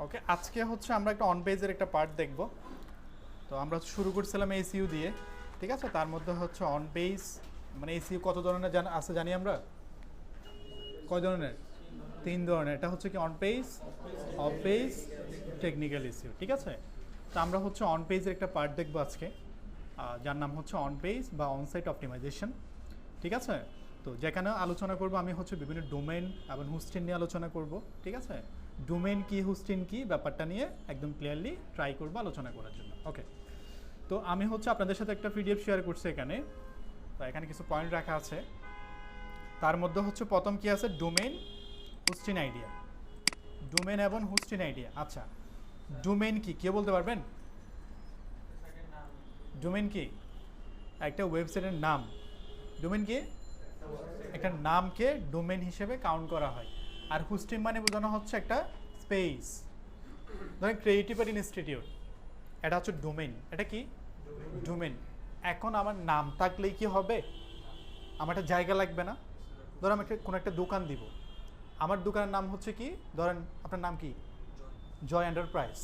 ওকে, আজকে হচ্ছে আমরা একটা অন পেজের একটা পার্ট দেখব। তো আমরা শুরু করছিলাম এসইউ দিয়ে, ঠিক আছে। তার মধ্যে হচ্ছে অন পেজ মানে এসইউ কত ধরনের আছে জানি আমরা, কয় ধরনের? 3 ধরনের। এটা হচ্ছে কি on page, of page, technical SU, ঠিক আছে। তো আমরা হচ্ছে অন পেজের একটা পার্ট দেখব আজকে, যার নাম হচ্ছে অন পেজ বা অনসাইট অপটিমাইজেশন, ঠিক আছে। তো যেখানে আলোচনা করব আমি হচ্ছে বিভিন্ন ডোমেন এবং হোস্টিং নিয়ে আলোচনা করব, ঠিক আছে। ডোমেন কি, হোস্টিং কি, ব্যাপারটা নিয়ে একদম ক্লিয়ারলি ট্রাই করব আলোচনা করার জন্য। ওকে, তো আমি হচ্ছে আপনাদের সাথে একটা পিডিএফ শেয়ার করছি এখানে। তো এখানে কিছু পয়েন্ট রাখা আছে, তার মধ্যে হচ্ছে প্রথম কি আছে, ডোমেন, হোস্টিং আইডিয়া। ডোমেন এবং হোস্টিং আইডিয়া। আচ্ছা, ডোমেন কি কে বলতে পারবেন? ডোমেন কি? একটা ওয়েবসাইটের নাম। ডোমেন কি? একটা নামকে ডোমেন হিসেবে কাউন্ট করা হয়। আর হোস্টিং মানে বোঝানো হচ্ছে একটা স্পেস। ধরেন ক্রিয়েটিভ ইনস্টিটিউট, এটা হচ্ছে ডোমেন। এটা কি? ডোমেন। এখন আমার নাম থাকলেই কি হবে? আমার একটা জায়গা লাগবে না? ধরো আমি কোনো একটা দোকান দিব, আমার দোকানের নাম হচ্ছে কি, ধরেন আপনার নাম কি, জয় এন্টারপ্রাইজ।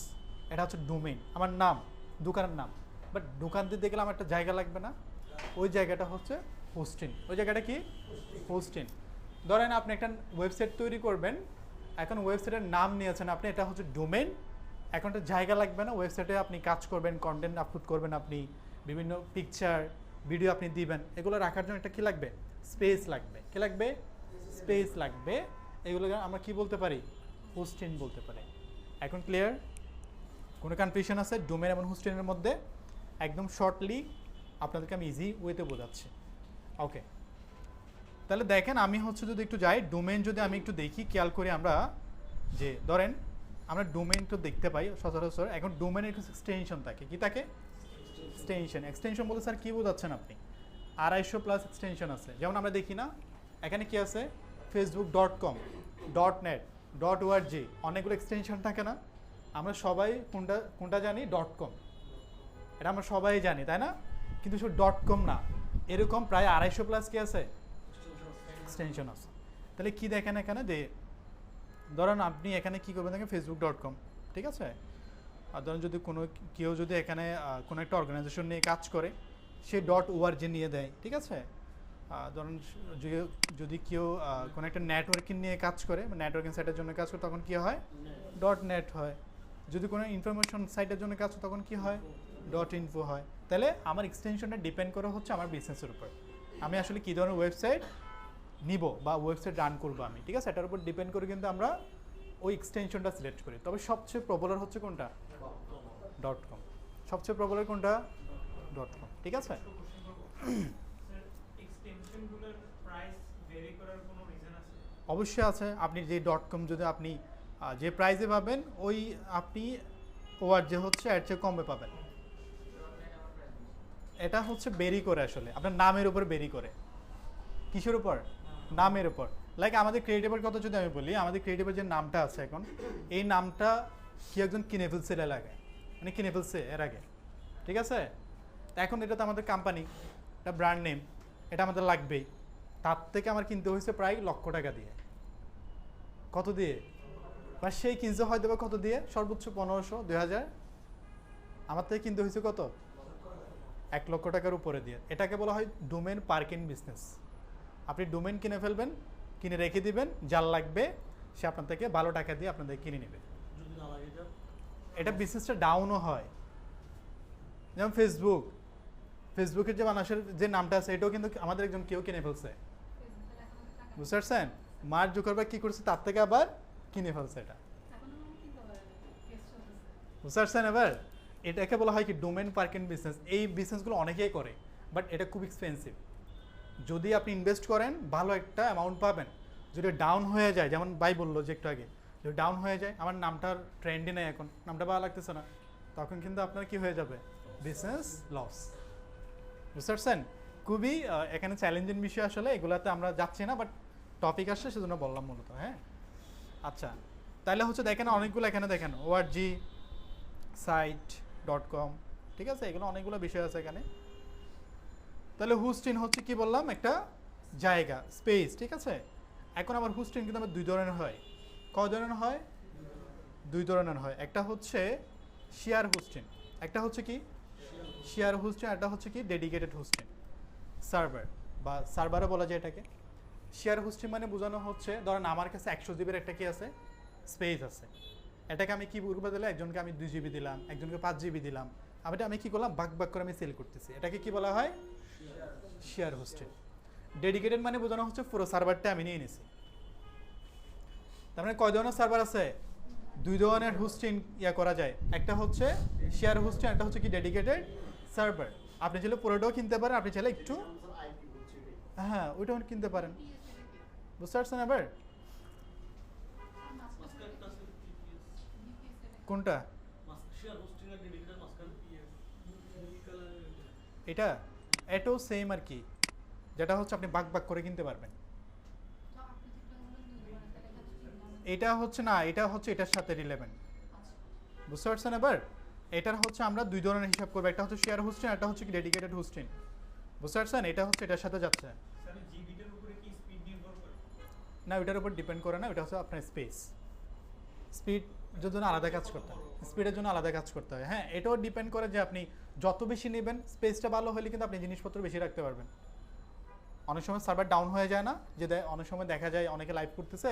এটা হচ্ছে ডোমেন, আমার নাম, দোকানের নাম। বাট দোকান দিতে গেলে আমার একটা জায়গা লাগবে না? ওই জায়গাটা হচ্ছে হোস্টিং। ওই জায়গাটা কি? হোস্টিং। ধরেন আপনি একটা ওয়েবসাইট তৈরি করবেন, এখন ওয়েবসাইটের নাম নিয়েছেন আপনি, এটা হচ্ছে ডোমেন। এখন একটা জায়গা লাগবে না, ওয়েবসাইটে আপনি কাজ করবেন, কন্টেন্ট আপলোড করবেন, আপনি বিভিন্ন পিকচার ভিডিও আপনি দিবেন, এগুলো রাখার জন্য একটা কী লাগবে? স্পেস লাগবে। কী লাগবে? স্পেস লাগবে। এগুলোকে আমরা কি বলতে পারি? হোস্টিং বলতে পারি। এখন ক্লিয়ার? কোনো কনফিউশন আছে ডোমেন এবং হোস্টিংয়ের মধ্যে? একদম শর্টলি আপনাদেরকে আমি ইজি ওয়েতে বোঝাচ্ছি। ওকে, তাহলে দেখেন আমি হচ্ছে যদি একটু যাই ডোমেন, যদি আমি একটু দেখি খেয়াল করি আমরা, যে ধরেন আমরা ডোমেন তো দেখতে পাই সচরাচর। এখন ডোমেনের কিছু এক্সটেনশন থাকে। কি থাকে? এক্সটেনশন। এক্সটেনশন বলতে স্যার কী বোঝাচ্ছেন আপনি? 250+ এক্সটেনশন আছে। যেমন আমরা দেখি না এখানে কি আছে, facebook.com, .net, .org, অনেকগুলো এক্সটেনশন থাকে না? আমরা সবাই কোনটা কোনটা জানি? .com। এটা আমরা সবাই জানি, তাই না? কিন্তু শুধু .com না, এরকম প্রায় 250+ কি আছে, এক্সটেনশন আছে। তাহলে কি দেখেন এখানে, যে ধরেন আপনি এখানে কি করবেন দেখেন, facebook.com, ঠিক আছে। আর ধরেন যদি কেউ যদি এখানে কোনো একটা অর্গানাইজেশন নিয়ে কাজ করে, সে .org নিয়ে দেয়, ঠিক আছে। ধরুন যদি কেউ কোনো একটা নেটওয়ার্কিং নিয়ে কাজ করে, নেটওয়ার্কিং সাইটের জন্য কাজ করে, তখন কি হয়? .net হয়। যদি কোনো ইনফরমেশন সাইটের জন্য কাজ করে, তখন কি হয়? .info হয়। তাহলে আমার এক্সটেনশনটা ডিপেন্ড করে হচ্ছে আমার বিজনেসের উপর, আমি আসলে কী ধরনের ওয়েবসাইট নিব বা ওয়েবসাইট রান করবো আমি, ঠিক আছে। এটার উপর ডিপেন্ড করে কিন্তু আমরা ওই এক্সটেনশনটা সিলেক্ট করি। তবে সবচেয়ে পপুলার হচ্ছে কোনটা? .com। সবচেয়ে পপুলার কোনটা? .com, ঠিক আছে। অবশ্যই আছে। আপনি যে .com যদি আপনি যে প্রাইসে পাবেন, ওই আপনি org হচ্ছে এর চেয়ে কমে পাবেন। এটা হচ্ছে বেরি করে, আসলে আপনার নামের উপর বেরি করে। কিসের উপর? নামের উপর। লাইক আমাদের ক্রিয়েটিভের কথা যদি আমি বলি, আমাদের ক্রিয়েটিভের যে নামটা আছে এখন, এই নামটা কি একজন কিনে ফেলছে এর আগে, মানে কিনে ফেলছে এর আগে, ঠিক আছে। এখন এটা তো আমাদের কোম্পানি, এটা ব্র্যান্ড নেম, এটা আমাদের লাগবেই। তার থেকে আমার কিনতে হয়েছে প্রায় $1,00,000 দিয়ে। কত দিয়ে? বা সেই কিনতে হয়তো বা কত দিয়ে, সর্বোচ্চ 1500, 2000। আমার থেকে কিনতে হয়েছে কত? $1,00,000 উপরে দিয়ে। এটাকে বলা হয় ডোমেন পার্কিং বিজনেস। আপনি ডোমেন কিনে ফেলবেন, কিনে রেখে দিবেন, যার লাগবে সে আপনার থেকে ভালো টাকা দিয়ে আপনাদের কিনে নেবে। এটা বিজনেসটা ডাউনও হয়। যেমন ফেসবুকের যে মানুষের যে নামটা আছে, এটাও কিন্তু আমাদের একজন কেউ কিনে ফেলছে, বুঝতে পারছেন। মার্ক জুকারবার্গ কি করছে, তার থেকে আবার কিনে ফেলছে এটা, বুঝতে পারছেন। এবার এটাকে বলা হয় কি ডোমেন পার্কিং বিজনেস। এই বিজনেসগুলো অনেকেই করে, বাট এটা খুব এক্সপেন্সিভ। যদি আপনি ইনভেস্ট করেন ভালো একটা অ্যামাউন্ট পাবেন, যদি ডাউন হয়ে যায়, যেমন ভাই বললো যে একটু আগে, যদি ডাউন হয়ে যায়, আমার নামটার ট্রেন্ডই নেই এখন, নামটা ভালো লাগতেছে না, তখন কিন্তু আপনার কি হয়ে যাবে? বিজনেস লস, বুঝতে পারছেন। খুবই এখানে চ্যালেঞ্জিং বিষয় আসলে, এগুলাতে আমরা যাচ্ছি না, বাট টপিক আসছে সেজন্য বললাম মূলত। হ্যাঁ, আচ্ছা, তাহলে হচ্ছে দেখেন অনেকগুলো এখানে দেখেন org, site.com, ঠিক আছে, এগুলো অনেকগুলো বিষয় আছে এখানে। তাহলে হোস্টিং হচ্ছে কি বললাম, একটা জায়গা, স্পেস, ঠিক আছে। এখন আমার হোস্টিং কিন্তু আমার 2 ধরনের হয়। কয় ধরনের হয়? দুই ধরনের হয়, একটা হচ্ছে শেয়ার হোস্টিং, একটা হচ্ছে কি শেয়ার হোস্টিং, একটা হচ্ছে কি ডেডিকেটেড হোস্টিং সার্ভার বা সার্ভারও বলা যায় এটাকে। শেয়ার হোস্টিং মানে বোঝানো হচ্ছে ধরেন আমার কাছে 100 জিবির একটা কি আছে স্পেস আছে, এটাকে আমি কি করবো দিলে একজনকে আমি 2 জিবি দিলাম, একজনকে 5 জিবি দিলাম, আমি কি করলাম ভাগ ভাগ করে আমি সেল করতেছি, এটাকে কি বলা হয় শেয়ার হোস্টিং। ডেডিকেটেড মানে বোঝানো হচ্ছে পুরো সার্ভারটা আমি নিয়ে নিছি। তার মানে কয় ধরনের সার্ভার আছে, দুই ধরনের হোস্টিং করা যায়, একটা হচ্ছে শেয়ার হোস্টিং, একটা হচ্ছে কি ডেডিকেটেড সার্ভার। আপনি চাইলে পুরোটাও কিনতে পারেন, আপনি চাইলে একটু হ্যাঁ ওইটাও কিনতে পারেন, বুঝতে পারছেন এবার কোনটা এটা, এটাও সেম আর কি, যেটা হচ্ছে আপনি ভাগ ভাগ করে কিনতে পারবেন। এটা হচ্ছে না, এটা হচ্ছে এটার সাথে রিলেভেন্ট, বুঝতে পারছেন এবার। এটার হচ্ছে আমরা দুই ধরনের হিসাব করবো, একটা হচ্ছে শেয়ার হোস্টিং, একটা হচ্ছে কি ডেডিকেটেড হোস্টিং, বুঝতে পারছেন। এটা হচ্ছে এটার সাথে যাচ্ছে না, ওইটার উপর ডিপেন্ড করে না, ওটা হচ্ছে আপনার স্পিডের জন্য আলাদা কাজ করতে হয়, স্পিডের জন্য আলাদা কাজ করতে হয়। হ্যাঁ এটাও ডিপেন্ড করে যে আপনি যত বেশি নেবেন স্পেসটা ভালো হলে কিন্তু আপনি জিনিসপত্র বেশি রাখতে পারবেন। অনেক সময় সার্ভার ডাউন হয়ে যায় না, যে অনেক সময় দেখা যায় অনেকে লাইভ করতেছে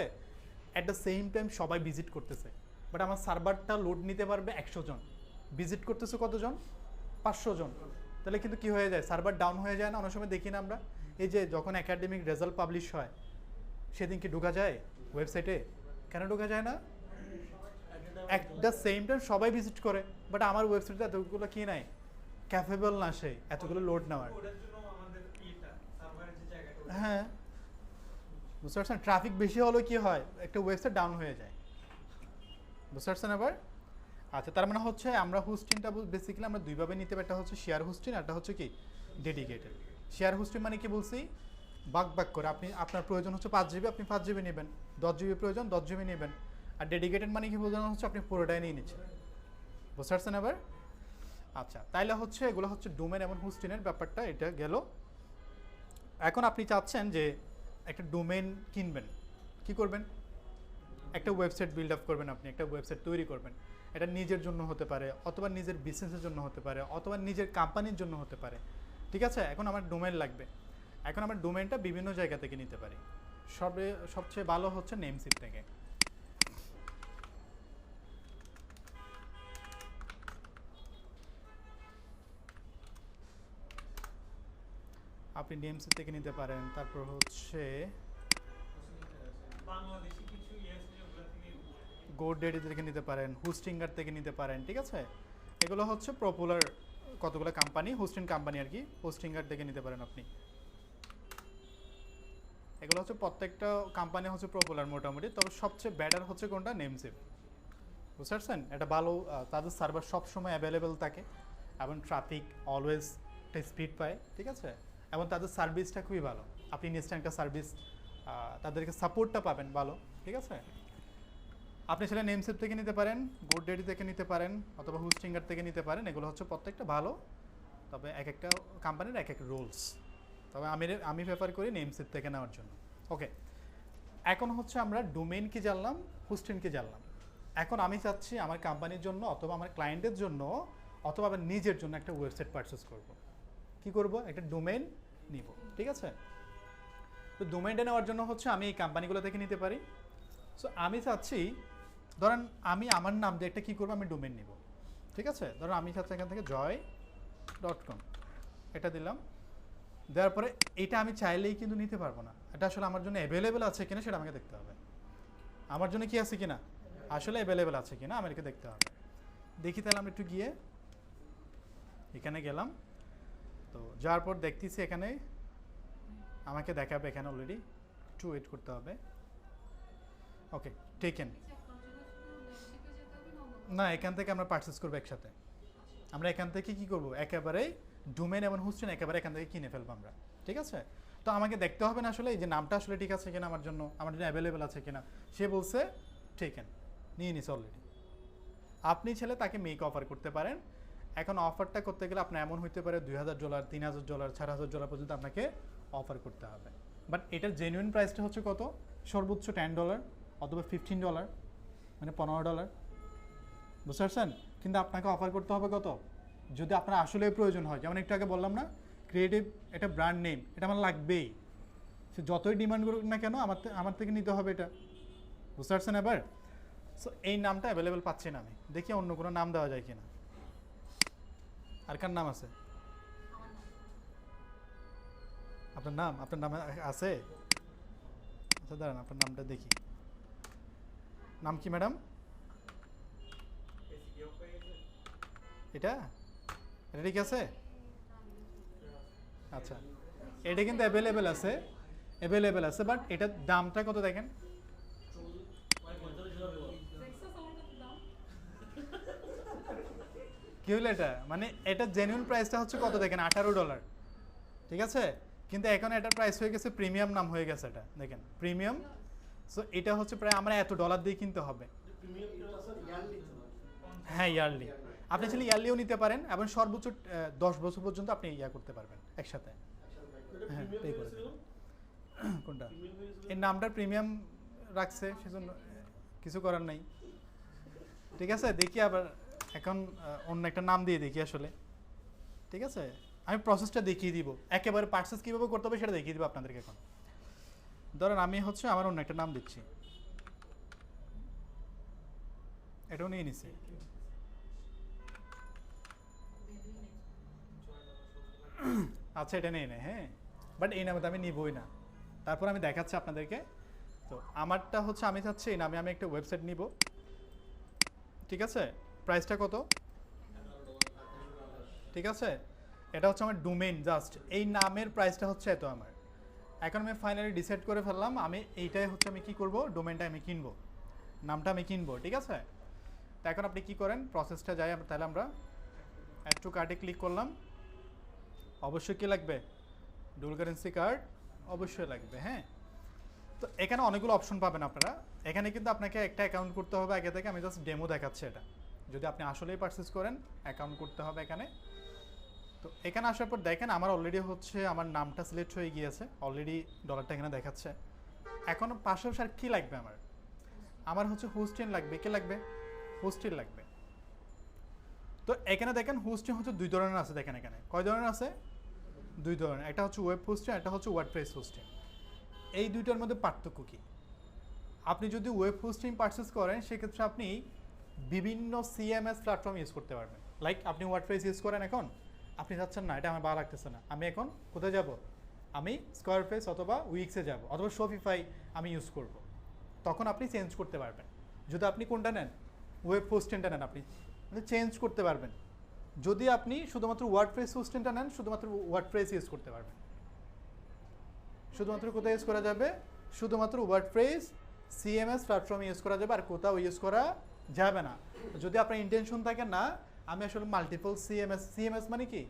অ্যাট দ্য সেম টাইম সবাই ভিজিট করতেছে, বাট আমার সার্ভারটা লোড নিতে পারবে 100 জন, ভিজিট করতেছে কতজন 500 জন, তাহলে কিন্তু কি হয়ে যায় সার্ভার ডাউন হয়ে যায় না। অনেক সময় দেখি না আমরা এই যে যখন একাডেমিক রেজাল্ট পাবলিশ হয় সেদিন কি ঢোকা যায় ওয়েবসাইটে, কেন ঢোকা যায় না, অ্যাট দ্য সেম টাইম সবাই ভিজিট করে, বাট আমার ওয়েবসাইটে এতগুলো কি নাই, ক্যাপেবল না সে এতগুলো লোড নেওয়ার। হ্যাঁ বুঝতে পারছেন, ট্রাফিক বেশি হলে কি হয় একটা ওয়েবসাইট ডাউন হয়ে যায়, বুঝতে পারছেন এবার। আচ্ছা তার মানে হচ্ছে আমরা হোস্টিংটা বেসিক্যালি আমরা দুইভাবে নিতে পারি, একটা হচ্ছে শেয়ার হোস্টিং, একটা হচ্ছে কি ডেডিকেটেড। শেয়ার হোস্টিং মানে কি বলছি, ভাগ ভাগ করে আপনি আপনার প্রয়োজন হচ্ছে 5 জিবি, আপনি 5 জিবি নেবেন, 10 জিবি প্রয়োজন 10 জিবি নেবেন। আর ডেডিকেটেড মানে কি বোঝানো হচ্ছে আপনি পুরোটাই নিয়ে নিচ্ছেন, বুঝতে পারছেন এবার। আচ্ছা তাইলে হচ্ছে এগুলো হচ্ছে ডোমেন এবং হোস্টিংয়ের ব্যাপারটা, এটা গেল। এখন আপনি চাচ্ছেন যে একটা ডোমেন কিনবেন, কি করবেন, একটা ওয়েবসাইট বিল্ড আপ করবেন, আপনি একটা ওয়েবসাইট তৈরি করবেন, এটা নিজের জন্য হতে পারে, অথবা নিজের বিজনেসের জন্য হতে পারে, অথবা নিজের কোম্পানির জন্য হতে পারে, ঠিক আছে। এখন আমার ডোমেন লাগবে, এখন আমার ডোমেনটা বিভিন্ন জায়গা থেকে নিতে পারি, সবচেয়ে ভালো হচ্ছে নেমসিপ থেকে। আপনি নেমসিপ থেকে নিতে পারেন, তারপর হচ্ছে গোডেডি থেকে নিতে পারেন, হোস্টিঙ্গার থেকে নিতে পারেন, ঠিক আছে। এগুলো হচ্ছে পপুলার কতগুলো কোম্পানি, হোস্টিং কোম্পানি আর কি, হোস্টিঙ্গার থেকে নিতে পারেন আপনি। এগুলো হচ্ছে প্রত্যেকটা কোম্পানি হচ্ছে পপুলার মোটামুটি, তবে সবচেয়ে বেটার হচ্ছে কোনটা, নেমসিপ, বুঝতে পারছেন। এটা ভালো, তাদের সার্ভার সবসময় অ্যাভেলেবেল থাকে এবং ট্রাফিক অলওয়েজ একটা স্পিড পায়, ঠিক আছে, এবং তাদের সার্ভিসটা খুবই ভালো, আপনি ইনস্ট্যান্ট একটা সার্ভিস তাদেরকে সাপোর্টটা পাবেন ভালো, ঠিক আছে। আপনি সেটা নেমসিপ থেকে নিতে পারেন, গোডডেডি থেকে নিতে পারেন, অথবা হোস্টিঙ্গার থেকে নিতে পারেন, এগুলো হচ্ছে প্রত্যেকটা ভালো, তবে এক একটা কোম্পানির এক এক রুলস, তবে আমি প্রেফার করি নেমসিপ থেকে নেওয়ার জন্য। ওকে, এখন হচ্ছে আমরা ডোমেইন কি জানলাম, হোস্টিং কি জানলাম। এখন আমি চাচ্ছি আমার কোম্পানির জন্য অথবা আমার ক্লায়েন্টের জন্য অথবা আমার নিজের জন্য একটা ওয়েবসাইট পারচেস করব। কি করব, একটা ডোমেইন নিব, ঠিক আছে। তো ডোমেইনটা নেওয়ার জন্য হচ্ছে আমি এই কোম্পানিগুলো থেকে নিতে পারি। সো আমি চাচ্ছি ধরেন আমি আমার নাম দিয়ে একটা কী করবো, আমি ডোমেইন নিব, ঠিক আছে। ধরেন আমি চাচ্ছি এখান থেকে joy.com এটা দিলাম, দেওয়ার পরে এটা আমি চাইলেই কিন্তু নিতে পারবো না, এটা আসলে আমার জন্য অ্যাভেলেবেল আছে কিনা সেটা আমাকে দেখতে হবে, আমার জন্য কি আছে কিনা আসলে অ্যাভেলেবেল আছে কিনা আমাকে দেখতে হবে। দেখি তাহলে আমরা একটু গিয়ে এখানে গেলাম, তো যাওয়ার পর দেখতেছি এখানে আমাকে দেখাবে, এখানে অলরেডি একটু ওয়েট করতে হবে। ওকে টেকেন, না এখান থেকে আমরা পারচেস করবো একসাথে, আমরা এখান থেকে কি করব, একেবারে ডোমেইন এবং হোস্টিং একেবারে এখান থেকে কিনে ফেলবো আমরা, ঠিক আছে। তো আমাকে দেখতে হবে না আসলে এই যে নামটা আসলে ঠিক আছে কিনা, আমার জন্য অ্যাভেলেবেল আছে কিনা। সে বলছে টেকেন, নিয়ে নিস অলরেডি। আপনি ছেলে তাকে মেক অফার করতে পারেন। এখন অফারটা করতে গেলে আপনার এমন হইতে পারে $2000, $3000, $4000 পর্যন্ত আপনাকে অফার করতে হবে, বাট এটার জেনুইন প্রাইসটা হচ্ছে কত, সর্বোচ্চ $10 অথবা $15, মানে $15, বুঝতে পারছেন? কিন্তু আপনাকে অফার করতে হবে কত, যদি আপনার আসলে প্রয়োজন হয়। যেমন একটু আগে বললাম না, ক্রিয়েটিভ এটা ব্র্যান্ড নেম, এটা আমার লাগবেই, সে যতই ডিমান্ড করুক না কেন আমার থেকে নিতে হবে এটা। বুঝতে পারছেন এবার? সো এই নামটা অ্যাভেলেবেল পাচ্ছি না আমি, দেখি অন্য কোনো নাম দেওয়া যায় কিনা। আর কার নাম আছে? আপনার নাম আছে? আচ্ছা দাঁড়ান, আপনার নামটা দেখি। নাম কি ম্যাডাম? এটা এটা ঠিক আছে? আচ্ছা, এটা কিন্তু অ্যাভেলেবেল আছে, বাট এটার দামটা কত দেখেন। কি হলো এটা, মানে এটা জেনুইন প্রাইসটা হচ্ছে কত দেখেন, $18। ঠিক আছে, কিন্তু এখন এটার প্রাইস হয়ে গেছে প্রিমিয়াম নাম হয়ে গেছে, এটা দেখেন প্রিমিয়াম। সো এটা হচ্ছে প্রায় আমরা এত ডলার দিয়ে কিনতে হবে। হ্যাঁ ইয়ারলি, আপনি চাইলে ইয়ারলিও নিতে পারেন এবং সর্বোচ্চ 10 বছর পর্যন্ত আপনি ইয়া করতে পারবেন একসাথে। হ্যাঁ পে করে দেবেন। কোনটা? এই নামটার প্রিমিয়াম রাখছে সেজন্য কিছু করার নাই। ঠিক আছে, দেখি আবার এখন অন্য একটা নাম দিয়ে দেখি আসলে। ঠিক আছে, আমি প্রসেসটা দেখিয়ে দিব, একেবারে পার্সেস কীভাবে করতে হবে সেটা দেখিয়ে দিব আপনাদেরকে। এখন ধরেন আমি হচ্ছে আমার অন্য একটা নাম দিচ্ছি, এটাও নিয়ে নিছি। আচ্ছা এটা নিয়ে নেয়, হ্যাঁ, বাট এই নামে তো আমি নিবই না, তারপর আমি দেখাচ্ছি আপনাদেরকে। তো আমারটা হচ্ছে আমি চাচ্ছি এই নামে আমি একটা ওয়েবসাইট নিব। ঠিক আছে, প্রাইসটা কত? ঠিক আছে, এটা হচ্ছে আমার ডোমেইন, জাস্ট এই নামের প্রাইসটা হচ্ছে এত আমার। এখন আমি ফাইনালি ডিসাইড করে ফেললাম আমি এইটাই হচ্ছে আমি কি করব, ডোমেইনটা আমি কিনবো, নামটা আমি কিনবো। ঠিক আছে, তো এখন আপনি কি করেন, প্রসেসটা যাই তাহলে আমরা অ্যাড টু কার্ডে ক্লিক করলাম। অবশ্যই কি লাগবে, ডুয়াল কারেন্সি কার্ড অবশ্যই লাগবে। হ্যাঁ, তো এখানে অনেকগুলো অপশন পাবেন আপনারা। এখানে কিন্তু আপনাকে একটা অ্যাকাউন্ট করতে হবে আগে থেকে, আমি জাস্ট ডেমো দেখাচ্ছি এটা। যদি আপনি আসলেই পারচেস করেন অ্যাকাউন্ট করতে হবে এখানে। তো এখানে আসার পর দেখেন আমার অলরেডি হচ্ছে আমার নামটা সিলেক্ট হয়ে গিয়েছে, অলরেডি ডলারটা এখানে দেখাচ্ছে। এখন পাশাপাশি আর কী লাগবে আমার হচ্ছে হোস্টিং লাগবে। কে লাগবে? হোস্টিং লাগবে। তো এখানে দেখেন হোস্টিং হচ্ছে দুই ধরনের আছে, দেখেন এখানে কয় ধরনের আছে, দুই ধরনের, একটা হচ্ছে ওয়েব হোস্টিং, একটা হচ্ছে ওয়ার্ডপ্রেস হোস্টিং। এই দুইটার মধ্যে পার্থক্য কী? আপনি যদি ওয়েব হোস্টিং পারচেস করেন সেক্ষেত্রে আপনি বিভিন্ন সিএমএস প্ল্যাটফর্ম ইউজ করতে পারবেন। লাইক আপনি ওয়ার্ডপ্রেস ইউজ করেন, এখন আপনি যাচ্ছেন না, এটা আমার ভালো লাগতেছে না, আমি এখন কোথায় যাব, আমি স্কোয়ারপ্রেস অথবা উইক্সে যাব অথবা শপিফাই আমি ইউজ করব, তখন আপনি চেঞ্জ করতে পারবেন। যদি আপনি কোনটা নেন, ওয়েব হোস্টিংটা নেন, আপনি চেঞ্জ করতে পারবেন। যদি আপনি শুধুমাত্র ওয়ার্ডপ্রেস হোস্টিংটা নেন, শুধুমাত্র ওয়ার্ডপ্রেস ইউজ করতে পারবেন। শুধুমাত্র কোথায় ইউজ করা যাবে, শুধুমাত্র ওয়ার্ডপ্রেস সিএমএস প্ল্যাটফর্ম ইউজ করা যাবে, আর কোথাও ইউজ করা যাবে না। যদি আপনার ইন্টেনশন থাকে না আমি আসলে মাল্টিপল সিএমএস মানে কি,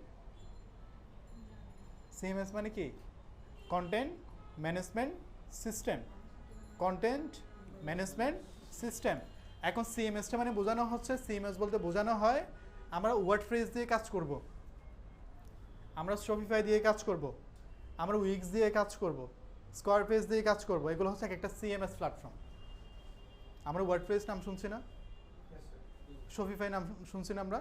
সিএমএস মানে কি, content management system, content management system. এখন সিএমএসটা মানে বোঝানো হচ্ছে, সিএমএস বলতে বোঝানো হয় আমরা ওয়ার্ডপ্রেস দিয়ে কাজ করব, আমরা শপিফাই দিয়ে কাজ করব, আমরা উইক্স দিয়ে কাজ করব, স্কোয়ারপ্রেস দিয়ে কাজ করব, এগুলো হচ্ছে একটা সিএমএস প্ল্যাটফর্ম। আমরা ওয়ার্ডপ্রেস নাম শুনছি না, শপিফাই নাম শুনছি না আমরা,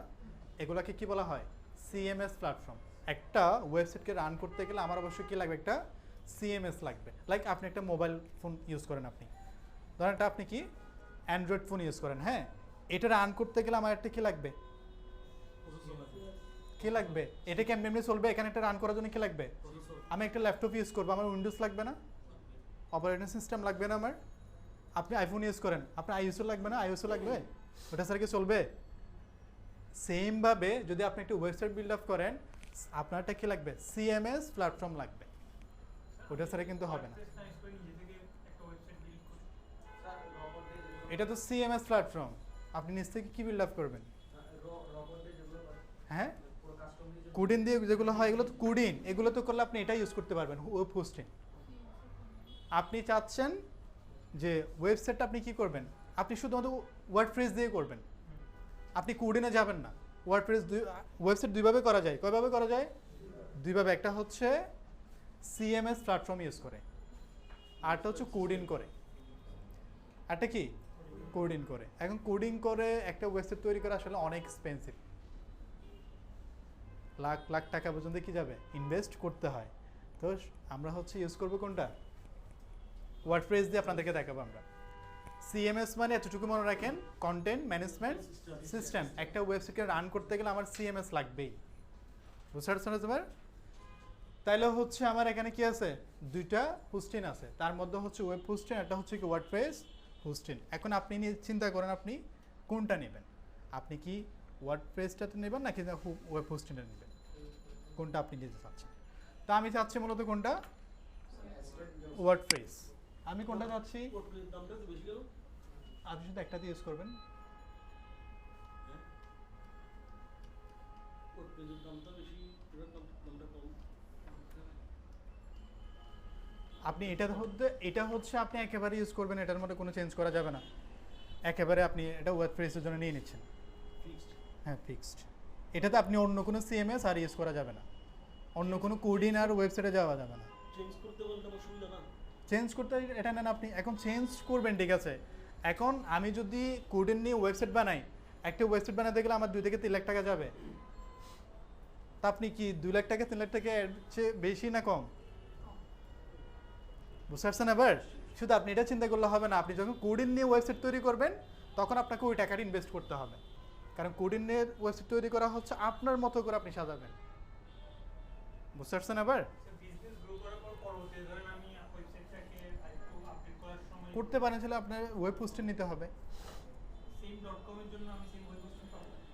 এগুলোকে কি বলা হয়, সিএমএস প্ল্যাটফর্ম। একটা ওয়েবসাইটকে রান করতে গেলে আমার অবশ্যই কী লাগবে, একটা সিএমএস লাগবে। লাইক আপনি একটা মোবাইল ফোন ইউজ করেন, আপনি ধরেন এটা আপনি কি অ্যান্ড্রয়েড ফোন ইউজ করেন, হ্যাঁ, এটা রান করতে গেলে আমার একটা কী লাগবে, কী লাগবে, এটা কি এমনি চলবে, এখানে একটা রান করার জন্য কী লাগবে, আমি একটা ল্যাপটপ ইউজ করবো, আমার উইন্ডোজ লাগবে না, অপারেটিং সিস্টেম লাগবে না আমার, আপনি আইফোন ইউজ করেন আপনার আইওএসও লাগবে না, আইওএসও লাগবে, ওটা ছাড়া কি চলবে? সেমভাবে যদি আপনি একটা ওয়েবসাইট বিল্ড আপ করেন আপনারটা কি লাগবে, সিএমএস প্ল্যাটফর্ম লাগবে, ওটা ছাড়া কিন্তু হবে না। এটা তো সিএমএস প্ল্যাটফর্ম, আপনি নিজ থেকে কি বিল্ড আপ করবেন, হ্যাঁ কোডিন দিয়ে যেগুলো হয় এগুলো তো কোডিন, এগুলো তো করলে আপনি এটা ইউজ করতে পারবেন ওয়েব হোস্টিং। আপনি চাচ্ছেন যে ওয়েবসাইটটা আপনি কি করবেন, আপনি শুধুমাত্র ওয়ার্ডপ্রেস দিয়ে করবেন, আপনি কোডিনে যাবেন না। ওয়েবসাইট দুইভাবে করা যায়, কয়ভাবে করা যায়, দুইভাবে, একটা হচ্ছে সিএমএস প্ল্যাটফর্ম ইউজ করে, আরটা হচ্ছে কোডিন করে, আরটা কি কোডিং করে। এখন কোডিং করে একটা ওয়েবসাইট তৈরি করা আসলে অনেক এক্সপেন্সিভ, লাখ লাখ টাকা পর্যন্ত কি যাবে ইনভেস্ট করতে হয়। তো আমরা হচ্ছে ইউজ করবো কোনটা, ওয়ার্ডপ্রেস দিয়ে আপনাদেরকে দেখাবো আমরা। সিএমএস মানে এতটুকু মনে রাখেন, কন্টেন্ট ম্যানেজমেন্ট সিস্টেম। একটা ওয়েবসাইটকে রান করতে গেলে আমার সিএমএস লাগবেই, বুঝতে পারছেন তোমার? তাইলে হচ্ছে আমার এখানে কি আছে, দুইটা হোস্টিং আছে, তার মধ্যে হচ্ছে ওয়েব হোস্টিং, একটা হচ্ছে কি ওয়ার্ডপ্রেস হোস্টিং। এখন আপনি চিন্তা করেন আপনি কোনটা নেবেন, আপনি কি ওয়ার্ডপ্রেসটাতে নেবেন নাকি ওয়েব হোস্টিংটা নেবেন, কোনটা আপনি নিতে চাচ্ছেন? তা আমি চাচ্ছি মূলত কোনটা, ওয়ার্ডপ্রেস। আমি কোনটা চাচ্ছি, আপনি শুধু একটাতে ইউজ করবেন। আপনি এটা হচ্ছে আপনি একেবারে ইউজ করবেন, এটার মধ্যে কোনো চেঞ্জ করা যাবে না, একেবারে আপনি এটা ওয়ার্ডপ্রেসের জন্য নিয়ে নিচ্ছেন। হ্যাঁ ফিক্সড, এটাতে আপনি অন্য কোনো সিএমএস আর ইউজ করা যাবে না, অন্য কোনো কোডিং আর ওয়েবসাইটে যাওয়া যাবে না। চেঞ্জ করতে এটা নেন আপনি, এখন চেঞ্জ করবেন ঠিক আছে। এখন আমি যদি কোডিং নিয়ে ওয়েবসাইট বানাই, একটা ওয়েবসাইট বানাতে গেলে আমার 2 থেকে 3 লাখ টাকা যাবে, তা আপনি কি 2 লাখ টাকা 3 লাখ টাকা এর চেয়ে বেশি না কম? বুঝতে পারছেন? এবার শুধু আপনি এটা চিন্তা করলে হবে না, আপনি যখন কোডিং নিয়ে ওয়েবসাইট তৈরি করবেন তখন আপনাকে ওই টাকাটা ইনভেস্ট করতে হবে, কারণ কোডিং নিয়ে ওয়েবসাইট তৈরি করা হচ্ছে আপনার মতো করে আপনি সাজাবেন। বুঝতে পারছেন? এবার করতে পারেন, ছিল আপনার ওয়েব হোস্টিং নিতে হবে,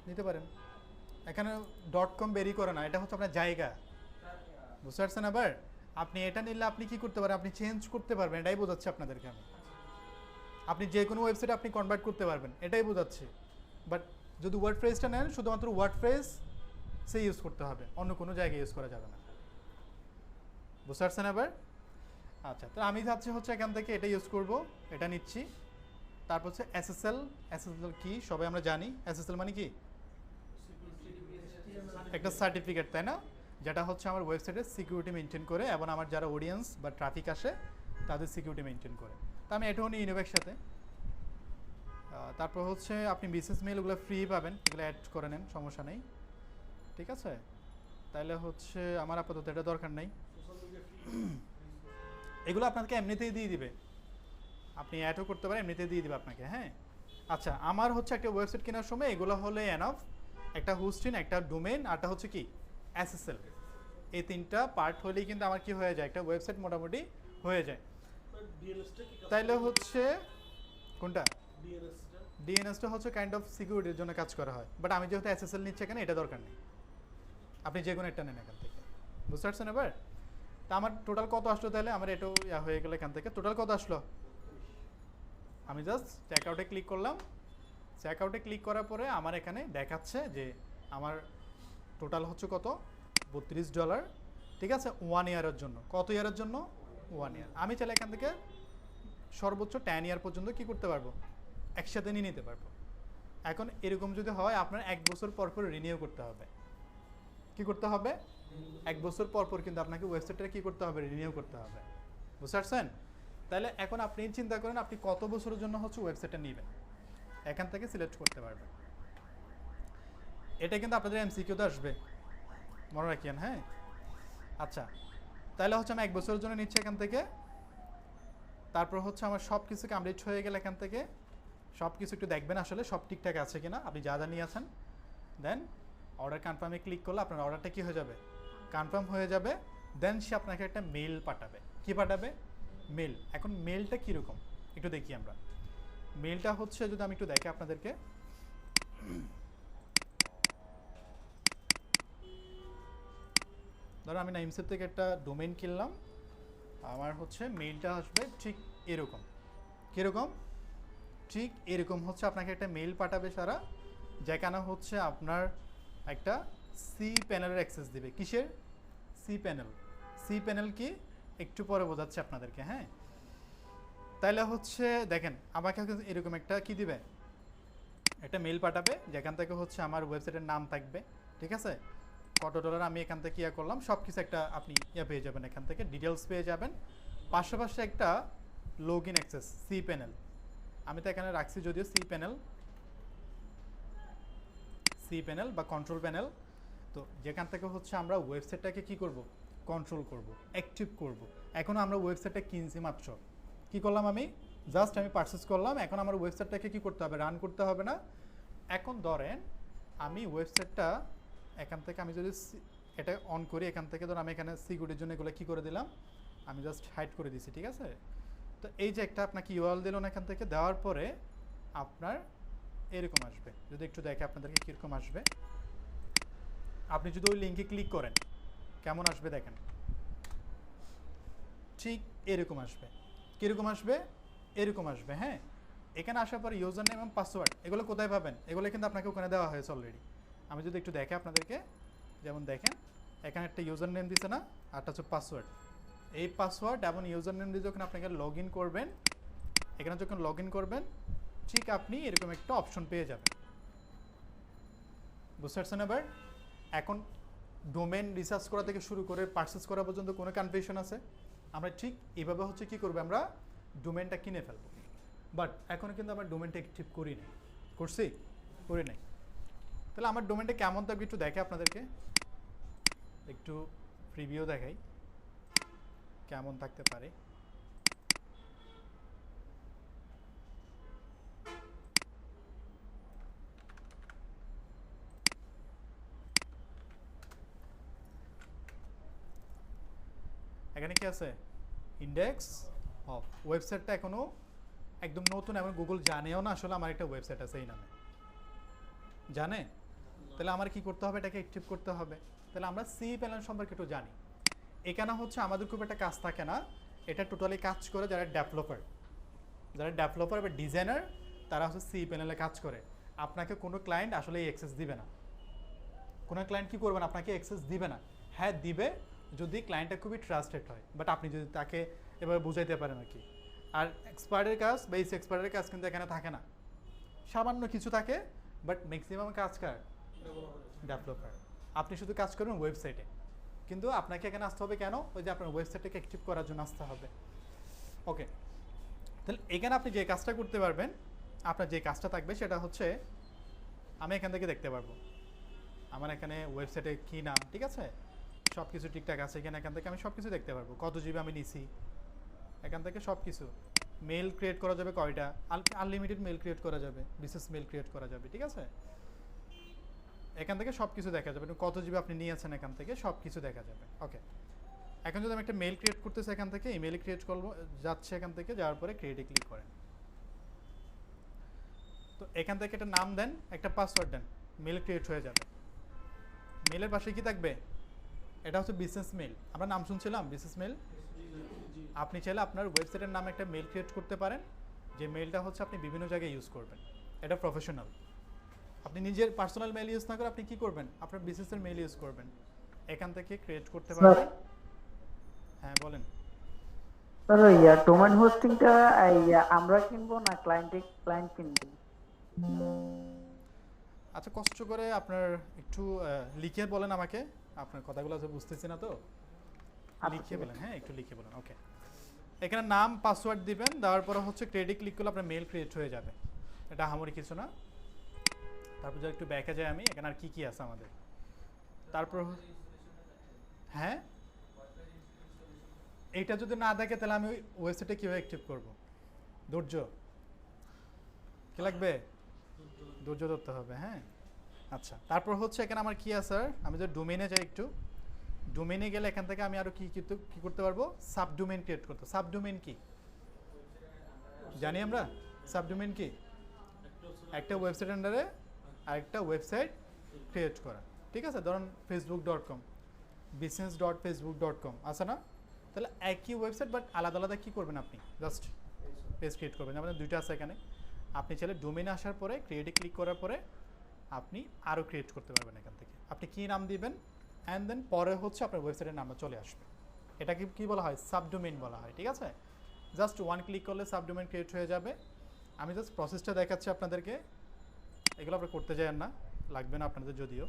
নিতে পারেন। এখানে .com বেরি করে না, এটা হচ্ছে আপনার জায়গা। বুঝতে পারছেন? আবার আপনি এটা নিলে আপনি কি করতে পারেন, আপনি চেঞ্জ করতে পারবেন, এটাই বোঝাচ্ছি আপনাদেরকে আমি। আপনি যে কোনো ওয়েবসাইটে আপনি কনভার্ট করতে পারবেন, এটাই বোঝাচ্ছি। বাট যদি ওয়ার্ডপ্রেসটা নেন, শুধুমাত্র ওয়ার্ডপ্রেস সে ইউজ করতে হবে, অন্য কোনো জায়গায় ইউজ করা যাবে না। বুঝতে পারছেন? আবার আচ্ছা, তো আমি চাচ্ছি হচ্ছে এখান থেকে এটা ইউজ করব, এটা নিচ্ছি। তারপর হচ্ছে এসএসএল। এসএসএল কি সবাই আমরা জানি, এসএসএল মানে কি, একটা সার্টিফিকেট, তাই না, যেটা হচ্ছে আমার ওয়েবসাইটের সিকিউরিটি মেনটেন করে এবং আমার যারা অডিয়েন্স বা ট্রাফিক আসে তাদের সিকিউরিটি মেনটেন করে। তা আমি এটাও নিয়ে নেব একসাথে। তারপর হচ্ছে আপনি বিজনেস মেইল ওগুলো ফ্রি পাবেন, এগুলো অ্যাড করে নেন, সমস্যা নেই, ঠিক আছে। তাহলে হচ্ছে আমার আপাতত এটা দরকার নেই, এগুলো আপনাকে এমনিতেই দিয়ে দিবে, আপনি অ্যাডও করতে পারেন, এমনিতেই দিয়ে দিবে আপনাকে। হ্যাঁ আচ্ছা, আমার হচ্ছে একটা ওয়েবসাইট কেনার সময় এগুলো হলে এনাফ, একটা হোস্টিং, একটা ডোমেইন, আরটা হচ্ছে কি এসএসএল। এই 3টা পার্ট হলেই কিন্তু আমার কি হয়ে যায়, একটা ওয়েবসাইট মোটামুটি হয়ে যায়। তাইলে হচ্ছে কোনটা, ডিএনএসটা হচ্ছে কাইন্ড অফ সিকিউরিটির জন্য কাজ করা হয়, বাট আমি যেহেতু এসএসএল নিচ্ছি এখানে, এটা দরকার নেই, আপনি যে কোনো একটা নেন এখান থেকে। বুঝতে পারছেন? এবার তা আমার টোটাল কত আসলো, তাহলে আমার এটাও হয়ে গেল, এখান থেকে টোটাল কত আসলো, আমি জাস্ট চেকআউটে ক্লিক করলাম। চেকআউটে ক্লিক করার পরে আমার এখানে দেখাচ্ছে যে আমার টোটাল হচ্ছে কত, $32, ঠিক আছে, 1 ইয়ারের জন্য। কত ইয়ারের জন্য? 1 ইয়ার। আমি চাইলে এখান থেকে সর্বোচ্চ 10 ইয়ার পর্যন্ত কি করতে পারবো, একসাথে নিয়ে নিতে পারবো। এখন এরকম যদি হয়, আপনার 1 বছর পর পর রিনিউ করতে হবে। কি করতে হবে? 1 বছর পর পর কিন্তু আপনাকে ওয়েবসাইটটা কি করতে হবে, রিনিউ করতে হবে। বুঝতে পারছেন? তাহলে এখন আপনি চিন্তা করেন আপনি কত বছরের জন্য হচ্ছে ওয়েবসাইটটা নেবেন, এখান থেকে সিলেক্ট করতে পারবেন। এটা কিন্তু আপনাদের এমসিকিউতে আসবে, মনে রাখেন। হ্যাঁ আচ্ছা, তাহলে হচ্ছে আমি 1 বছরের জন্য নিচ্ছি এখান থেকে। তারপর হচ্ছে আমার সব কিছু কমপ্লিট হয়ে গেলে এখান থেকে সব কিছু একটু দেখবেন আসলে সব ঠিকঠাক আছে কিনা, আপনি যা যা নিয়ে আছেন। দেন অর্ডার কনফার্মে ক্লিক করলে আপনার অর্ডারটা কি হয়ে যাবে, কনফার্ম হয়ে যাবে। দেন সে আপনাকে একটা মেল পাঠাবে। কি পাঠাবে? মেল। এখন মেলটা কীরকম একটু দেখি আমরা। মেলটা হচ্ছে, যদি আমি একটু দেখি আপনাদেরকে, ধরো আমি নাইমসের থেকে একটা ডোমেইন কিনলাম, আমার হচ্ছে মেইলটা আসবে ঠিক এরকম। কীরকম? ঠিক এরকম হচ্ছে আপনাকে একটা মেইল পাঠাবে সারা, যেখানে হচ্ছে আপনার একটা সি প্যানেলের অ্যাক্সেস দিবে। কিসের? C panel. সি প্যানেল কি একটু পরে বোঝাচ্ছে আপনাদেরকে। হ্যাঁ তাইলে হচ্ছে দেখেন, আমাকে এরকম একটা কি দিবে, একটা মেইল পাঠাবে, যেখান থেকে হচ্ছে আমার ওয়েবসাইটের নাম থাকবে, ঠিক আছে, কত ডলার আমি এখান থেকে ইয়া করলাম, সব কিছু একটা আপনি ইয়া পেয়ে যাবেন, এখান থেকে ডিটেলস পেয়ে যাবেন। পাশাপাশি একটা log in access, C panel. আমি তো এখানে রাখছি যদিও সি প্যানেল বা কন্ট্রোল প্যানেল। তো যেখান থেকে হচ্ছে আমরা ওয়েবসাইটটাকে কি করব, কন্ট্রোল করব, অ্যাক্টিভ করব। এখন আমরা ওয়েবসাইটটা কিনছি মাত্র, কি করলাম আমি জাস্ট আমি পারচেস করলাম। এখন আমার ওয়েবসাইটটাকে কি করতে হবে, রান করতে হবে না। এখন ধরেন আমি ওয়েবসাইটটা এখান থেকে আমি যদি এটা অন করি, এখান থেকে ধর আমি এখানে সিকিউরিটির জন্য এগুলো কী করে দিলাম, আমি জাস্ট হাইড করে দিছি, ঠিক আছে। তো এই যে একটা আপনাকে ইউআরএল দিল না, এখান থেকে দেওয়ার পরে আপনার এরকম আসবে। যদি একটু দেখে আপনাদেরকে কীরকম আসবে, আপনি যদি ওই লিঙ্কে ক্লিক করেন কেমন আসবে দেখেন, ঠিক এরকম আসবে। কীরকম আসবে, এরকম আসবে। হ্যাঁ, এখানে আসার পর ইউজার নেম এবং পাসওয়ার্ড এগুলো কোথায় পাবেন, এগুলো কিন্তু আপনাকে ওখানে দেওয়া হয়েছে অলরেডি। আমি যদি একটু দেখে আপনাদেরকে, যেমন দেখেন এখানে একটা ইউজার নেম দিছে না, আরটা হচ্ছে পাসওয়ার্ড। এই পাসওয়ার্ড এবং ইউজার নেম দিয়ে যখন আপনাকে লগ ইন করবেন, এখানে যখন লগ ইন করবেন ঠিক আপনি এরকম একটা অপশন পেয়ে যাবেন। বুঝতে পারছেন? এবার এখন ডোমেন রিসার্চ করা থেকে শুরু করে পারচেস করা পর্যন্ত কোনো কনফিউশন আছে? আমরা ঠিক এইভাবে হচ্ছে কি করবো, আমরা ডোমেনটা কিনে ফেলবো। বাট এখন কিন্তু আমরা ডোমেনটা অ্যাক্টিভ করি নাই, করছি? করি নাই। তাহলে আমার ডোমেনটা কেমন থাকবে একটু দেখে আপনাদেরকে, একটু প্রিভিউ দেখাই কেমন থাকতে পারে। এখানে কি আছে, ইন্ডেক্স অফ। ওয়েবসাইটটা এখনো একদম নতুন এবং গুগল জানেও না আসলে আমার একটা ওয়েবসাইট আছে এই নামে, জানে? তাহলে আমার কি করতে হবে, এটাকে অ্যাক্টিভ করতে হবে। তাহলে আমরা সি প্যানেল সম্পর্কে একটু জানি। এখানে হচ্ছে আমাদের খুব একটা কাজ থাকে না, এটা টোটালি কাজ করে যারা ডেভেলপার বা ডিজাইনার, তারা হচ্ছে সি প্যানেলে কাজ করে। আপনাকে কোনো ক্লায়েন্ট আসলে এই অ্যাক্সেস দিবে না। কোনো ক্লায়েন্ট কি করবেন, আপনাকে অ্যাক্সেস দিবে না। হ্যাঁ দিবে যদি ক্লায়েন্টটা খুবই ট্রাস্টেড হয়, বাট আপনি যদি তাকে এভাবে বুঝাইতে পারেন আর কি। আর এক্সপার্টের কাজ বা এই এক্সপার্টের কাজ কিন্তু এখানে থাকে না, সামান্য কিছু থাকে, বাট ম্যাক্সিমাম কাজ কার, ডেভেলপার। আপনি শুধু কাজ করবেন ওয়েবসাইটে, কিন্তু আপনাকে এখানে আসতে হবে কেন, ওই যে আপনার ওয়েবসাইটটাকে অ্যাক্টিভ করার জন্য আসতে হবে। ওকে, তাহলে এখানে আপনি যে কাজটা করতে পারবেন, আপনার যে কাজটা থাকবে সেটা হচ্ছে আমি এখান থেকে দেখতে পারবো আমার এখানে ওয়েবসাইটে কী নাম, ঠিক আছে, সব কিছু ঠিকঠাক আছে কিনা। এখান থেকে আমি সব কিছু দেখতে পারবো, কত জিবি আমি নিছি, এখান থেকে সব কিছু। মেল ক্রিয়েট করা যাবে কয়টা, আনলিমিটেড মেল ক্রিয়েট করা যাবে, বিশেষ মেল ক্রিয়েট করা যাবে, ঠিক আছে। এখান থেকে সব কিছু দেখা যাবে, কত জিবি আপনি নিয়েছেন, এখান থেকে সব কিছু দেখা যাবে। ওকে, এখন যদি আমি একটা মেল ক্রিয়েট করতেছি, এখান থেকে ইমেল ক্রিয়েট করবো, যাচ্ছে এখান থেকে, যাওয়ার পরে ক্রিয়েটে ক্লিক করেন। তো এখান থেকে একটা নাম দেন, একটা পাসওয়ার্ড দেন, মেল ক্রিয়েট হয়ে যাবে। মেলের পাশে কি থাকবে, এটা হচ্ছে বিজনেস মেল, আমরা নাম শুনছিলাম বিজনেস মেল। আপনি চাইলে আপনার ওয়েবসাইটের নামে একটা মেল ক্রিয়েট করতে পারেন, যে মেলটা হচ্ছে আপনি বিভিন্ন জায়গায় ইউজ করবেন, এটা প্রফেশনাল। আপনি নিজের পার্সোনাল মেল ইউজ না করে আপনি কি করবেন, আপনার বিজনেসের মেল ইউজ করবেন, এখান থেকে ক্রিয়েট করতে পারবেন। হ্যাঁ বলেন। স্যার ডোমেন হোস্টিংটা আমরা কিনবো না ক্লায়েন্ট কিনবে? আচ্ছা কষ্ট করে আপনার একটু লিখে বলেন আমাকে, আপনার কথাগুলো বুঝতেছি না তো, লিখে বলেন। হ্যাঁ একটু লিখে বলেন। ওকে, এখানে নাম পাসওয়ার্ড দিবেন, দেওয়ার পরে হচ্ছে ক্রিয়েটে ক্লিক করলে আপনার মেল ক্রিয়েট হয়ে যাবে, এটা আহামরি কিছু না। তারপর যদি একটু ব্যাকে যাই আমি, এখানে আর কি কি আছে আমাদের, তারপর হ্যাঁ এইটা যদি না দেখে তাহলে আমি ওই ওয়েবসাইটে কীভাবে অ্যাক্টিভ করবো, ধৈর্য কি লাগবে, ধৈর্য ধরতে হবে। হ্যাঁ আচ্ছা, তারপর হচ্ছে এখানে আমার কি আছে, আমি যদি ডোমেনে যাই, একটু ডোমেনে গেলে এখান থেকে আমি আরও কি করতে পারবো, সাবডোমেন ক্রিয়েট করতে। সাবডোমেন কি জানি আমরা, সাবডোমেন কি, একটা ওয়েবসাইট আন্ডারে আরেকটা ওয়েবসাইট ক্রিয়েট করা, ঠিক আছে। ধরুন facebook.com, business.facebook.com আছে না, তাহলে একই ওয়েবসাইট বাট আলাদা আলাদা কী করবেন আপনি, জাস্ট পেজ ক্রিয়েট করবেন। আমাদের দুইটা আছে এখানে, আপনি চাইলে ডোমেনে আসার পরে ক্রিয়েটে ক্লিক করার পরে আপনি আরও ক্রিয়েট করতে পারবেন এখান থেকে। আপনি কী নাম দিবেন অ্যান্ড দেন পরে হচ্ছে আপনার ওয়েবসাইটের নামটা চলে আসবে, এটাকে কী বলা হয়, সাবডোমেন বলা হয়, ঠিক আছে। জাস্ট ওয়ান ক্লিক করলে সাবডোমেন ক্রিয়েট হয়ে যাবে। আমি জাস্ট প্রসেসটা দেখাচ্ছি আপনাদেরকে, এগুলো আপনারা করতে যান না, লাগবে না আপনাদের যদিও।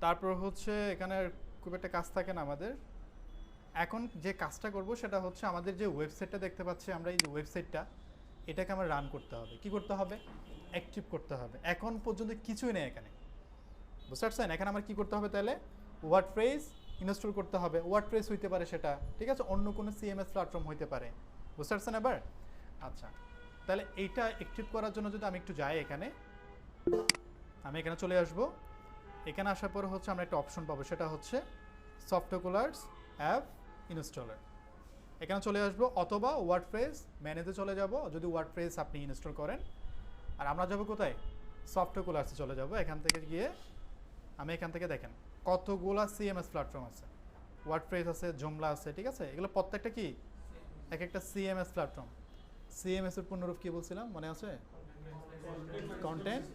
তারপর হচ্ছে এখানে খুব একটা কাজ থাকে না আমাদের। এখন যে কাজটা করব সেটা হচ্ছে আমাদের যে ওয়েবসাইটটা দেখতে পাচ্ছি আমরা, এই যে ওয়েবসাইটটা, এটাকে আমার রান করতে হবে। কি করতে হবে? অ্যাক্টিভ করতে হবে। এখন পর্যন্ত কিছুই নেই এখানে, বুঝতে পারছেন? এখানে আমার কি করতে হবে তাহলে? ওয়ার্ডপ্রেস ইনস্টল করতে হবে। ওয়ার্ডপ্রেস হইতে পারে সেটা, ঠিক আছে, অন্য কোনো সিএমএস প্ল্যাটফর্ম হইতে পারে, বুঝতে পারছেন এবার? আচ্ছা, তাহলে এইটা অ্যাক্টিভ করার জন্য যদি আমি একটু যাই এখানে, আমি এখানে চলে আসব। এখানে আসার পর হচ্ছে আমরা একটা অপশন পাবো, সেটা হচ্ছে সফটওয়্যার অ্যাপ ইনস্টলার। এখানে চলে আসবো, অথবা ওয়ার্ডপ্রেস ম্যানেজে চলে যাব যদি ওয়ার্ডপ্রেস আপনি ইনস্টল করেন। আর আমরা যাব কোথায়? সফটওয়্যারসে চলে যাব। এখান থেকে গিয়ে আমি এখান থেকে দেখেন কতগুলা সিএমএস প্ল্যাটফর্ম আছে। ওয়ার্ডপ্রেস আছে, জুমলা আছে, ঠিক আছে, এগুলো প্রত্যেকটা কি এক একটা সিএমএস প্ল্যাটফর্ম। সিএমএস এর পূর্ণরূপ কি বলছিলাম মনে আছে? Content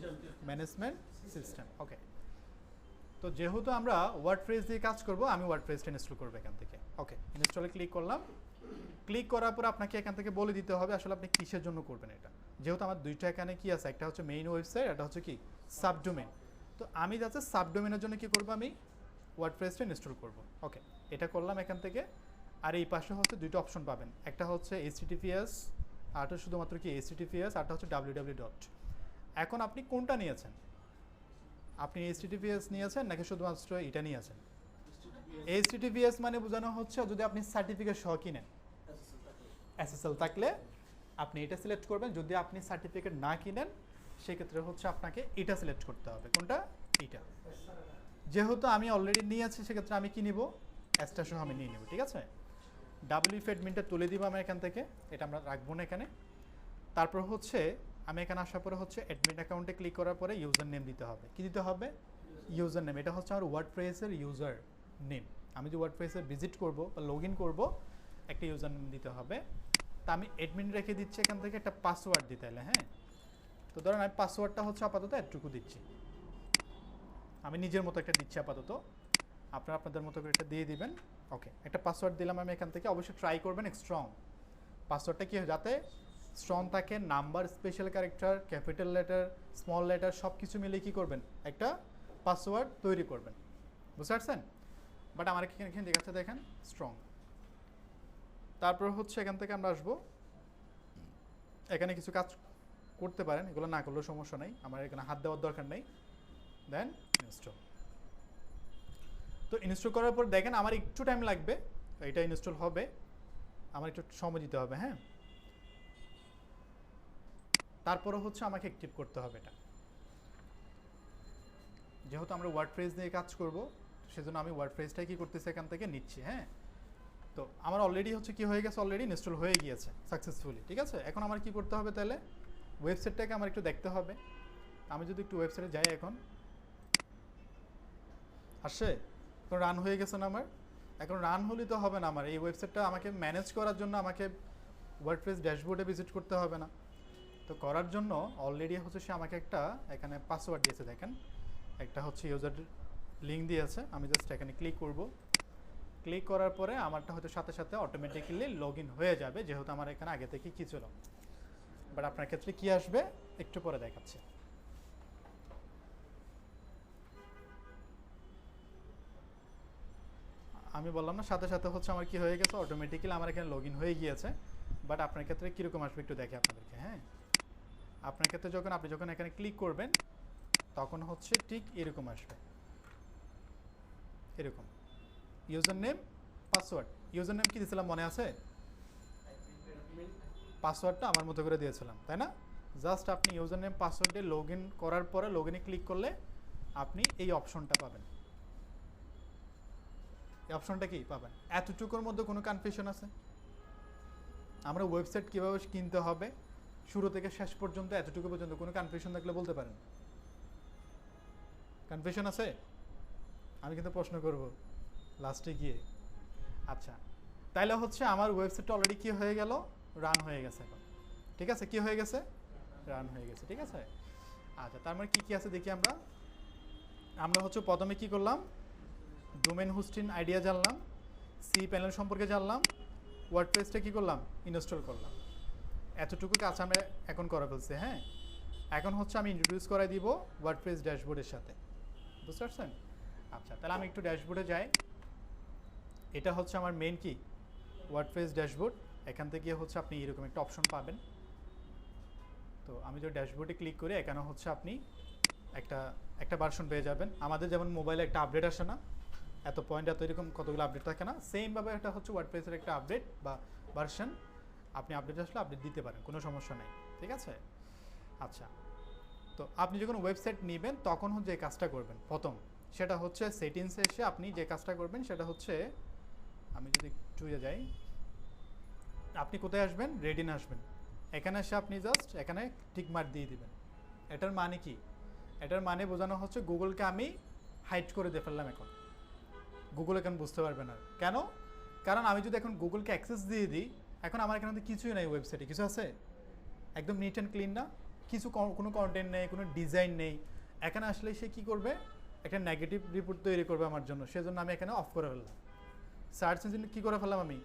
management system. ওকে, তো যেহেতু আমরা ওয়ার্ডপ্রেস দিয়ে কাজ করব, আমি ওয়ার্ডপ্রেসটা ইনস্টল করবো এখান থেকে। ওকে, ইনস্টলে ক্লিক করলাম। ক্লিক করার পর আপনাকে এখান থেকে বলে দিতে হবে আসলে আপনি কিসের জন্য করবেন এটা। যেহেতু আমার দুইটা এখানে কি আছে, একটা হচ্ছে মেইন ওয়েবসাইট, একটা হচ্ছে কি সাবডোমেন। তো আমি যাচ্ছে সাবডোমেনের জন্য কি করব, আমি ওয়ার্ডপ্রেসটা ইনস্টল করব। ওকে, এটা করলাম এখান থেকে। আর এই পাশে হচ্ছে দুইটা অপশন পাবেন, একটা হচ্ছে HTTPS, আরটা শুধুমাত্র কি HTTPS, আরটা হচ্ছে www. এখন আপনি কোনটা নিয়েছেন? আপনি HTTPS নিয়েছেন নাকি শুধুমাত্র এটা নিয়েছেন? HTTPS মানে বোঝানো হচ্ছে যদি আপনি সার্টিফিকেট সহ কিনেন, SSL থাকলে আপনি এটা সিলেক্ট করবেন। যদি আপনি সার্টিফিকেট না কিনেন সেক্ষেত্রে হচ্ছে আপনাকে এটা সিলেক্ট করতে হবে। কোনটা? এটা। যেহেতু আমি অলরেডি নিয়েছি সেক্ষেত্রে আমি কি নিব? এসটা সহ আমি নিয়ে নেব, ঠিক আছে। WF অ্যাডমিনটা তুলে দিব আমি এখান থেকে, এটা আমরা রাখবো না এখানে। তারপর হচ্ছে আমি এখানে আসার পরে হচ্ছে অ্যাডমিন অ্যাকাউন্টে ক্লিক করার পরে ইউজার নেম দিতে হবে। কি দিতে হবে? User name. এটা হচ্ছে আমার ওয়ার্ডপ্রেসের ইউজার নেম। আমি যে ওয়ার্ডপ্রেসে ভিজিট করব বা লগ ইন করবো, একটা ইউজার নেম দিতে হবে। তা আমি অ্যাডমিন রেখে দিচ্ছি এখান থেকে একটা পাসওয়ার্ড দিতে হলে, হ্যাঁ। তো ধরেন আমি পাসওয়ার্ডটা হচ্ছে আপাতত এতটুকু দিচ্ছি, আমি নিজের মতো একটা দিচ্ছি আপাতত, আপনারা আপনাদের মতো করে এটা দিয়ে দিবেন। ওকে, একটা পাসওয়ার্ড দিলাম আমি এখান থেকে। অবশ্যই ট্রাই করবেন স্ট্রং পাসওয়ার্ডটা, কি যাতে স্ট্রং থাকে, number, special character, capital letter, small letter সব কিছু মিলে কি করবেন, একটা পাসওয়ার্ড তৈরি করবেন, বুঝতে পারছেন? বাট আমার এখানে দেখাচ্ছে দেখেন স্ট্রং। তারপর হচ্ছে এখান থেকে আমরা আসবো, এখানে কিছু কাজ করতে পারেন, এগুলো না করলেও সমস্যা নেই, আমার এখানে হাত দেওয়ার দরকার নেই। দেন ইনস্টল। তো ইনস্টল করার পর দেখেন আমার একটু টাইম লাগবে, এটা ইনস্টল হবে, আমার একটু সময় দিতে হবে, হ্যাঁ। তারপরে হচ্ছে আমাকে অ্যাক্টিভ করতে হবে এটা। যেহেতু আমরা ওয়ার্ডপ্রেস দিয়ে কাজ করব সেজন্য আমি ওয়ার্ডপ্রেসটাই কি করতেছি এখান থেকে নিচ্ছি, হ্যাঁ। তো আমার অলরেডি হচ্ছে কি হয়ে গেছে, অলরেডি ইনস্টল হয়ে গিয়েছে সাকসেসফুলি, ঠিক আছে। এখন আমার কি করতে হবে তাহলে? ওয়েবসাইটটাকে আমার একটু দেখতে হবে। আমি যদি একটু ওয়েবসাইটে যাই, এখন আসে, এখন রান হয়ে গেছে না আমার। এখন রান হলে তো হবে না, আমার এই ওয়েবসাইটটা আমাকে ম্যানেজ করার জন্য আমাকে ওয়ার্ডপ্রেস ড্যাশবোর্ডে ভিজিট করতে হবে না। তো করার জন্য অলরেডি হচ্ছে সে আমাকে একটা এখানে পাসওয়ার্ড দিয়েছে, দেখেন একটা হচ্ছে ইউজার লিঙ্ক দিয়েছে। আমি জাস্ট এখানে ক্লিক করব। ক্লিক করার পরে আমারটা হয়তো সাথে সাথে অটোমেটিক্যালি লগ ইন হয়ে যাবে, যেহেতু আমার এখানে আগে থেকে কি ছিল। বাট আপনার ক্ষেত্রে কি আসবে একটু পরে দেখাচ্ছি। আমি বললাম না সাথে সাথে হচ্ছে আমার কি হয়ে গেছে, অটোমেটিক্যালি আমার এখানে লগ ইন হয়ে গিয়েছে। বাট আপনার ক্ষেত্রে কীরকম আসবে একটু দেখে আপনাদেরকে, হ্যাঁ। আপনার ক্ষেত্রে আপনি যখন এখানে ক্লিক করবেন তখন হচ্ছে ঠিক এরকম আসবে, এরকম user name, password. User name কি দিয়েছিলাম মনে আছে? পাসওয়ার্ডটা আমার মতো করে দিয়েছিলাম, তাই না? জাস্ট আপনি ইউজার নেম পাসওয়ার্ড দিয়ে লগ ইন করার পরে লগ ইনে ক্লিক করলে আপনি এই অপশনটা পাবেন। এই অপশনটা কি পাবেন? এতটুকুর মধ্যে কোনো কনফিউশন আছে? আমরা ওয়েবসাইট কীভাবে কিনতে হবে শুরু থেকে শেষ পর্যন্ত এতটুকু পর্যন্ত কোনো কনফিউশন থাকলে বলতে পারেন। কনফিউশন আছে? আমি কিন্তু প্রশ্ন করব লাস্টে গিয়ে। আচ্ছা, তাইলে হচ্ছে আমার ওয়েবসাইটটা অলরেডি কি হয়ে গেল, রান হয়ে গেছে এখন, ঠিক আছে। কি হয়ে গেছে? রান হয়ে গেছে, ঠিক আছে। আচ্ছা, তার মানে কি আছে দেখি আমরা। আমরা হচ্ছে প্রথমে কি করলাম, ডোমেন হোস্টিং আইডিয়া জানলাম, সি প্যানেল সম্পর্কে জানলাম, ওয়ার্ডপ্রেসটা কি করলাম, ইনস্টল করলাম। এতটুকু কাজ আমরা এখন করে ফেলছি, হ্যাঁ। এখন হচ্ছে আমি ইন্ট্রোডিউস করাই দিব ওয়ার্ডপ্রেস ড্যাশবোর্ডের সাথে, বুঝতে পারছেন? আচ্ছা, তাহলে আমি একটু ড্যাশবোর্ডে যাই। এটা হচ্ছে আমার মেইন কি ওয়ার্ডপ্রেস ড্যাশবোর্ড। এখান থেকে হচ্ছে আপনি এরকম একটা অপশন পাবেন, তো আমি যদি ড্যাশবোর্ডে ক্লিক করি এখানে হচ্ছে আপনি একটা একটা ভার্সন পেয়ে যাবেন। আমাদের যেমন মোবাইলে একটা আপডেট আসে না, এত পয়েন্ট এত এরকম কতগুলো আপডেট থাকে না, সেমভাবে এটা হচ্ছে ওয়ার্ডপ্রেসের একটা আপডেট বা ভার্সন। আপনি আপডেট আসলে আপডেট দিতে পারেন, কোনো সমস্যা নেই, ঠিক আছে। আচ্ছা, তো আপনি যখন ওয়েবসাইট নেবেন তখন যে কাজটা করবেন প্রথম, সেটা হচ্ছে সেটিংসে এসে আপনি যে কাজটা করবেন সেটা হচ্ছে, আমি যদি একটু যাই, আপনি কোথায় আসবেন, রেডিনে আসবেন। এখানে এসে আপনি জাস্ট এখানে টিক মার্ক দিয়ে দিবেন। এটার মানে কি? এটার মানে বোঝানো হচ্ছে গুগলকে আমি হাইড করে দিয়ে ফেললাম। এখন গুগল এখন বুঝতে পারবে না। কেন? কারণ আমি যদি এখন গুগলকে অ্যাক্সেস দিয়ে দিই, এখন আমার এখানে কিছুই নেই, ওয়েবসাইটে কিছু আছে? একদম নিট অ্যান্ড ক্লিন না, কিছু কোনো কন্টেন্ট নেই, কোনো ডিজাইন নেই। এখানে আসলে সে কী করবে, একটা নেগেটিভ রিপোর্ট তৈরি করবে আমার জন্য। সেজন্য আমি এখানে অফ করে ফেললাম। সার্চ ইঞ্জিন কী করে ফেললাম, আমি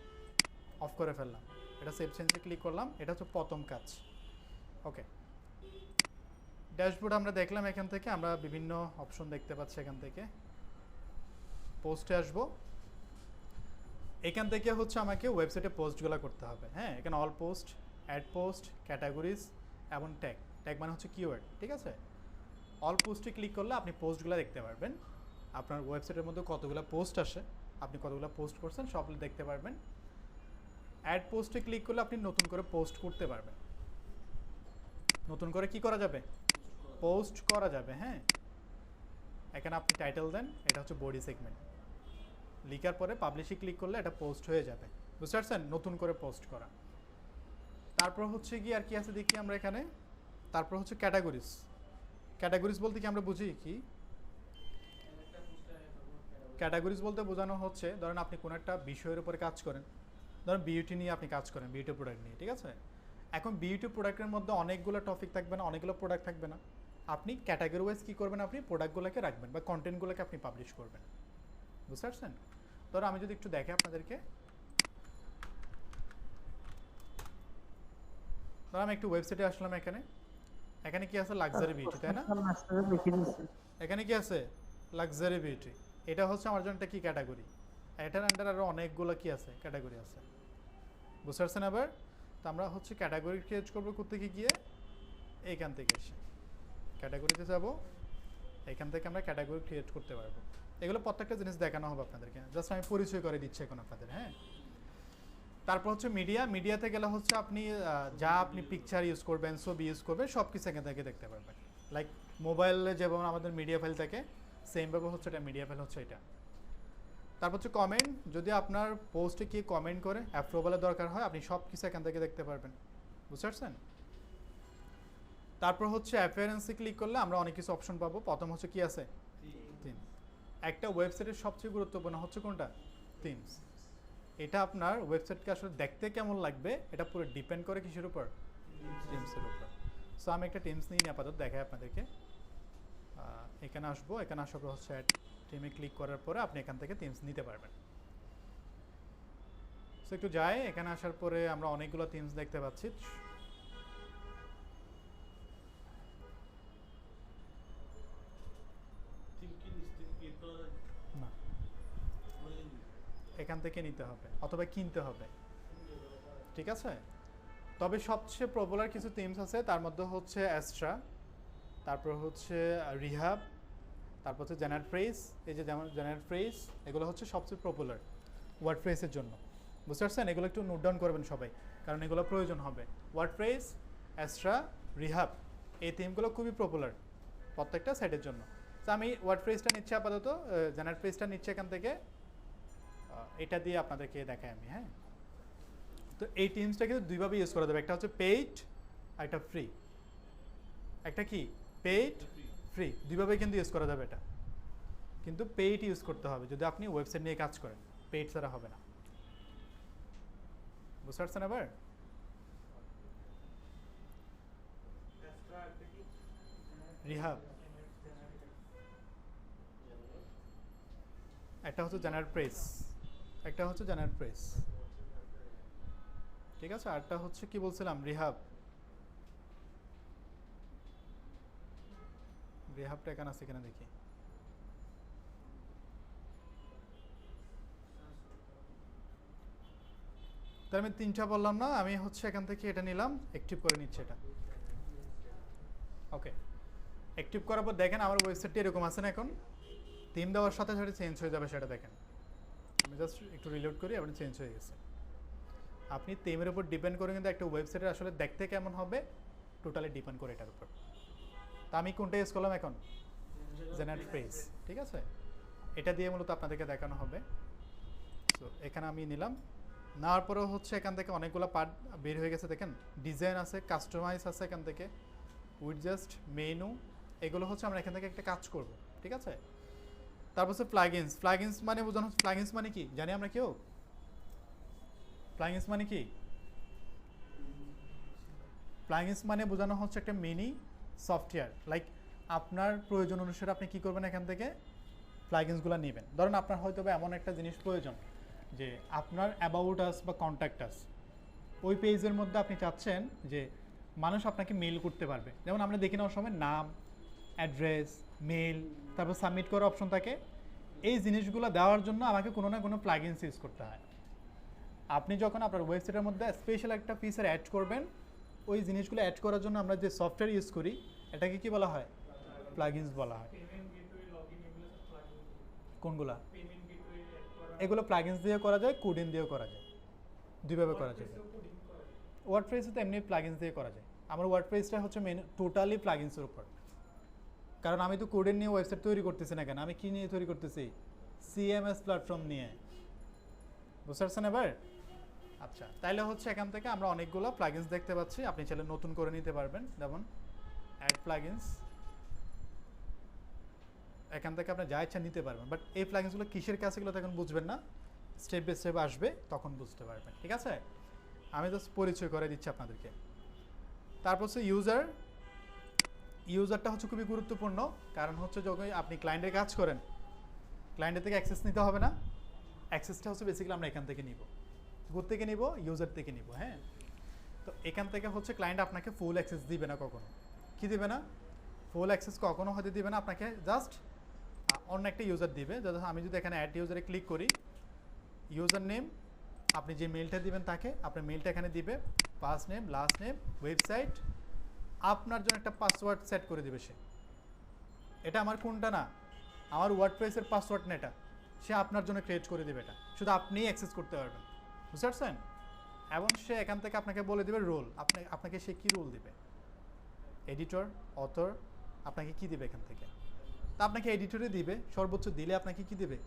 অফ করে ফেললাম। এটা সেভ চেঞ্জে ক্লিক করলাম। এটা হচ্ছে প্রথম কাজ। ওকে, ড্যাশবোর্ড আমরা দেখলাম। এখান থেকে আমরা বিভিন্ন অপশন দেখতে পাচ্ছি। এখান থেকে পোস্টে আসব। এখান থেকে হচ্ছে আমাকে ওয়েবসাইটে পোস্টগুলো করতে হবে। হ্যাঁ, এখানে all post, add post, categories এবং ট্যাগ। ট্যাগ মানে হচ্ছে কিওয়ার্ড, ঠিক আছে। অল পোস্টে ক্লিক করলে আপনি পোস্টগুলো দেখতে পারবেন। আপনার ওয়েবসাইটের মধ্যে কতগুলো পোস্ট আসে, আপনি কতগুলো পোস্ট করছেন সব দেখতে পারবেন। অ্যাড পোস্টে ক্লিক করলে আপনি নতুন করে পোস্ট করতে পারবেন। নতুন করে কি করা যাবে, পোস্ট করা যাবে। হ্যাঁ, এখানে আপনি টাইটেল দেন, এটা হচ্ছে বডি সেগমেন্ট। লিখার পরে পাবলিশে ক্লিক করলে এটা পোস্ট হয়ে যাবে। বুঝতে পারছেন, নতুন করে পোস্ট করা। তারপর হচ্ছে কি আর কি আছে দেখি আমরা এখানে। তারপর হচ্ছে ক্যাটাগরিজ। ক্যাটাগরিজ বলতে কি আমরা বুঝি কি? ক্যাটাগরিজ বলতে বোঝানো হচ্ছে, ধরেন আপনি কোনো একটা বিষয়ের উপরে কাজ করেন, ধরেন বিউটি নিয়ে আপনি কাজ করেন, বিউটি প্রোডাক্ট নিয়ে, ঠিক আছে। এখন বিউটি প্রোডাক্টের মধ্যে অনেকগুলো টপিক থাকবে না, অনেকগুলো প্রোডাক্ট থাকবে না। আপনি ক্যাটাগরি ওয়াইজ কী করবেন, আপনি প্রোডাক্টগুলোকে রাখবেন বা কন্টেন্টগুলোকে আপনি পাবলিশ করবেন। বুঝতে পারছেন? ধরো আমি যদি একটু দেখে আপনাদেরকে, ধরো আমি একটু ওয়েবসাইটে আসলাম। এখানে এখানে কি আছে, লাক্সারি বিউটি, তাই না? এখানে কি আছে, লাক্সারি বিউটি। এটা হচ্ছে আমার জন্য একটা কি ক্যাটাগরি। এটার আন্ডার আরও অনেকগুলো কি আছে, ক্যাটাগরি আছে। বুঝতে পারছেন? আবার তো আমরা হচ্ছে ক্যাটাগরি ক্রিয়েট করবো কোত্থেকে গিয়ে, এইখান থেকে এসে ক্যাটাগরিতে যাব। এখান থেকে আমরা ক্যাটাগরি ক্রিয়েট করতে পারবো। এগুলো প্রত্যেকটা জিনিস দেখানো হবে আপনাদেরকে, জাস্ট আমি পরিচয় করে দিচ্ছি এখন আপনাদের। হ্যাঁ, তারপর হচ্ছে মিডিয়া। মিডিয়াতে গেলে হচ্ছে আপনি যা আপনি পিকচার ইউজ করবেন, ছবি ইউজ করবেন, সব কিছু এখান থেকে দেখতে পারবেন। লাইক মোবাইলে যেমন আমাদের মিডিয়া ফাইল থাকে, সেমভাবে হচ্ছে এটা মিডিয়া ফাইল হচ্ছে এটা। তারপর হচ্ছে কমেন্ট। যদি আপনার পোস্টে কি কমেন্ট করে অ্যাপ্রুভালের দরকার হয়, আপনি সব কিছু এখান থেকে দেখতে পারবেন। বুঝতে পারছেন? তারপর হচ্ছে অ্যাপিয়ারেন্সে ক্লিক করলে আমরা অনেক কিছু অপশন পাবো। প্রথম হচ্ছে কি আছে, থিম। একটা ওয়েবসাইটের সবচেয়ে গুরুত্বপূর্ণ হচ্ছে কোনটা, থিমস। এটা আপনার ওয়েবসাইটকে আসলে দেখতে কেমন লাগবে এটা পুরো ডিপেন্ড করে কিসের উপর, থিমসের উপর। সো আমি একটা থিমস নিয়ে আপাতত দেখাই আপনাদেরকে। এখানে আসবো। এখানে আসার পর হচ্ছে থিমে ক্লিক করার পরে আপনি এখান থেকে থিমস নিতে পারবেন। সো একটু যাই। এখানে আসার পরে আমরা অনেকগুলো থিমস দেখতে পাচ্ছি। না, এখান থেকে নিতে হবে অথবা কিনতে হবে, ঠিক আছে। তবে সবচেয়ে পপুলার কিছু থিমস আছে, তার মধ্যে হচ্ছে অ্যাস্ট্রা, তারপর হচ্ছে রিহাব, তারপর হচ্ছে জেনারেট ফ্রেজ। এই যে যেমন জেনারেট ফ্রেজ, এগুলো হচ্ছে সবচেয়ে পপুলার ওয়ার্ডপ্রেসের জন্য। বুঝতে পারছেন? এগুলো একটু নোট ডাউন করবেন সবাই, কারণ এগুলো প্রয়োজন হবে। ওয়ার্ডপ্রেস, অ্যাস্ট্রা, রিহাব, এই থিমগুলো খুবই পপুলার প্রত্যেকটা সাইটের জন্য। তো আমি ওয়ার্ডপ্রেসটা নিচ্ছি আপাতত, জেনারেট ফ্রেজটা নিচ্ছি এখান থেকে। এটা দিয়ে আপনাদেরকে দেখাই আমি। হ্যাঁ, তো এই থিমসটা কিন্তু দুইভাবে ইউজ করা যাবে। একটা হচ্ছে পেইড আর একটা ফ্রি। একটা কি, পেইড, ফ্রি, দুইভাবে কিন্তু ইউজ করা যাবে। এটা কিন্তু পেইড ইউজ করতে হবে যদি আপনি ওয়েবসাইট নিয়ে কাজ করেন, পেইড ছাড়া হবে না। বুঝতে পারছেন? আবার রিহাব, একটা হচ্ছে জেনারেট প্রেস, একটা হচ্ছে জেনারেট প্রেস, ঠিক আছে। আরটা হচ্ছে কি বলছিলাম, রিহাব। রিহাবটা এখানে আছে কিনা দেখি। তাহলে আমি তিনটা বললাম না, আমি হচ্ছে এখান থেকে এটা নিলাম, অ্যাক্টিভ করে নিচ্ছি এটা। ওকে, অ্যাক্টিভ করার পর দেখেন আমার ওয়েবসাইটটি এরকম আছে না এখন, থিম দেওয়ার সাথে সাথে চেঞ্জ হয়ে যাবে সেটা দেখেন। আমি জাস্ট একটু রিলোড করি, আপনি চেঞ্জ হয়ে গেছে। আপনি থিমের উপর ডিপেন্ড করে কিন্তু একটা ওয়েবসাইটের আসলে দেখতে কেমন হবে টোটালি ডিপেন্ড করে এটার উপর। তা আমি কোনটা ইউজ করলাম এখন, জেনারেট পেজ, ঠিক আছে। এটা দিয়ে মূলত আপনাদেরকে দেখানো হবে। সো এখানে আমি নিলাম, নেওয়ার পরেও হচ্ছে এখান থেকে অনেকগুলো পার্ট বের হয়ে গেছে দেখেন, ডিজাইন আছে, কাস্টমাইজ আছে এখান থেকে, উইডজেস্ট, মেনু, এগুলো হচ্ছে আমরা এখান থেকে একটা কাজ করব, ঠিক আছে। তারপর হচ্ছে প্লাগইনস। প্লাগইনস মানে বোঝানো, প্লাগইনস মানে কি জানি আমরা কেউ? প্লাগইনস মানে কি? প্লাগইনস মানে বোঝানো হচ্ছে একটা মিনি সফটওয়্যার, লাইক আপনার প্রয়োজন অনুসারে আপনি কি করবেন, এখান থেকে প্লাগইনসগুলো নেবেন। ধরুন আপনার হয়তো বা এমন একটা জিনিস প্রয়োজন যে আপনার অ্যাবাউট আস বা কন্ট্যাক্ট আস, ওই পেজের মধ্যে আপনি চাচ্ছেন যে মানুষ আপনাকে মেল করতে পারবে। যেমন আমরা দেখি নেওয়ার সময় নাম, অ্যাড্রেস, মেল, তারপর সাবমিট করার অপশন থাকে। এই জিনিসগুলো দেওয়ার জন্য আমাকে কোনো না কোনো প্লাগইনস ইউজ করতে হয়। আপনি যখন আপনার ওয়েবসাইটের মধ্যে স্পেশাল একটা ফিচার অ্যাড করবেন, ওই জিনিসগুলো অ্যাড করার জন্য আমরা যে সফটওয়্যার ইউজ করি এটাকে কি বলা হয়? প্লাগইনস বলা হয়। কোনগুলা? এগুলো প্লাগইনস দিয়ে করা যায়, কোডিং দিয়েও করা যায়, দুইভাবে করা যায়। ওয়ার্ডপ্রেসে তো এমনি প্লাগইনস দিয়ে করা যায়। আমার ওয়ার্ডপ্রেসটা হচ্ছে মেন টোটালি প্লাগইনসের উপর, কারণ আমি তো কোডিং নিয়ে ওয়েবসাইট তৈরি করতেছি না। কেন, আমি কি নিয়ে তৈরি করতেছি? সিএমএস প্ল্যাটফর্ম নিয়ে। বুঝতে পারছেন এবার? আচ্ছা, তাইলে হচ্ছে এখান থেকে আমরা অনেকগুলো প্লাগইনস দেখতে পাচ্ছি। আপনি চাইলে নতুন করে নিতে পারবেন, যেমন অ্যাড প্লাগইনস, এখান থেকে আপনি যা ইচ্ছা নিতে পারবেন। বাট এই প্লাগইনসগুলো কিসের কাছে, এগুলো তখন বুঝবেন না, স্টেপ বাই স্টেপ আসবে তখন বুঝতে পারবেন, ঠিক আছে। আমি জাস্ট পরিচয় করে দিচ্ছি আপনাদেরকে। তারপর হচ্ছে ইউজার। ইউজারটা হচ্ছে খুবই গুরুত্বপূর্ণ, কারণ হচ্ছে যখন আপনি ক্লায়েন্টের কাজ করেন, ক্লায়েন্টের থেকে অ্যাক্সেস নিতে হবে না। অ্যাক্সেসটা হচ্ছে বেসিক্যালি আমরা এখান থেকে নিব। কোথা থেকে নিব? ইউজার থেকে নিব, হ্যাঁ। তো এখান থেকে হচ্ছে ক্লায়েন্ট আপনাকে ফুল অ্যাক্সেস দিবে না কখনো। কি দিবে না? ফুল অ্যাক্সেস কখনো হয়তো দিবে না, আপনাকে জাস্ট অন্য একটা ইউজার দিবে। আমি যদি এখানে অ্যাড ইউজারে ক্লিক করি, ইউজার নেম, আপনি যে মেলটা দিবেন তাকে, আপনার মেলটা এখানে দিবে, first name, last name, website, আপনার জন্য একটা পাসওয়ার্ড সেট করে দিবে সে। এটা আমার কোনটা না, আমার ওয়ার্ডপ্রেসের পাসওয়ার্ড না, এটা সে আপনার জন্য ক্রিয়েট করে দেবে। এটা শুধু আপনিই অ্যাক্সেস করতে পারবেন, বুঝতে পারছেন। এবং সে এখান থেকে আপনাকে বলে দেবে রোল, আপনাকে সে কী রোল দিবে, এডিটর, অথর, আপনাকে কি দিবে এখান থেকে। তা আপনাকে এডিটরে দিবে, সর্বোচ্চ দিলে আপনাকে কি দিবে,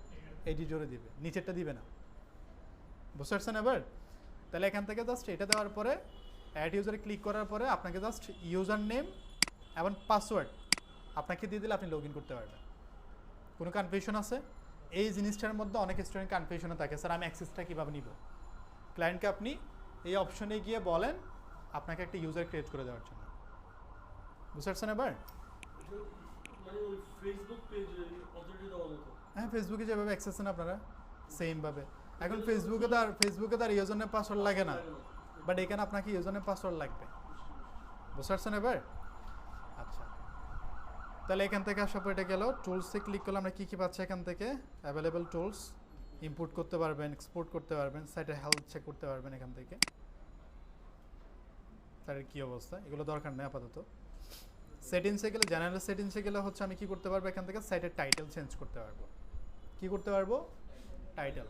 এডিটরে দিবে, নিচেরটা দিবে না। বুঝতে পারছেন এবার? তাহলে এখান থেকে জাস্ট এটা দেওয়ার পরে অ্যাড ইউজারে ক্লিক করার পরে আপনাকে জাস্ট ইউজার নেম এবং পাসওয়ার্ড আপনাকে দিয়ে দিলে আপনি লগ ইন করতে পারবেন। কোনো কনফিউশন আছে? এই জিনিসটার মধ্যে অনেক স্টুডেন্ট কনফিউশনে থাকে, স্যার আমি অ্যাক্সেসটা কীভাবে নিব। ক্লায়েন্টকে আপনি এই অপশনে গিয়ে বলেন আপনাকে একটা ইউজার ক্রিয়েট করে দেওয়ার জন্য। বুঝতে পারছেন এবার? হ্যাঁ, ফেসবুকে যেভাবে অ্যাক্সেস নেন আপনারা সেমভাবে। এখন ফেসবুকে তার ইউজার নেম পাসওয়ার্ড লাগে না, বাট এখানে আপনাকে ইউজার নেম পাসওয়ার্ড লাগবে। বুঝতে পারছেন এবার? আচ্ছা, তাহলে এখান থেকে আসার পর এটা গেল। টুলসে ক্লিক করলে আমরা কী কী পাচ্ছি এখান থেকে? অ্যাভেলেবেল টুলস, ইম্পোর্ট করতে পারবেন, এক্সপোর্ট করতে পারবেন, সাইটের হেলথ চেক করতে পারবেন এখান থেকে, সাইটের কী অবস্থা, এগুলো দরকার নেই আপাতত। সেটিংসে গেলে, জেনারেল সেটিংসে গেলে হচ্ছে আমি কী করতে পারবো, এখান থেকে সাইটের টাইটেল চেঞ্জ করতে পারবো। কী করতে পারবো? টাইটেল।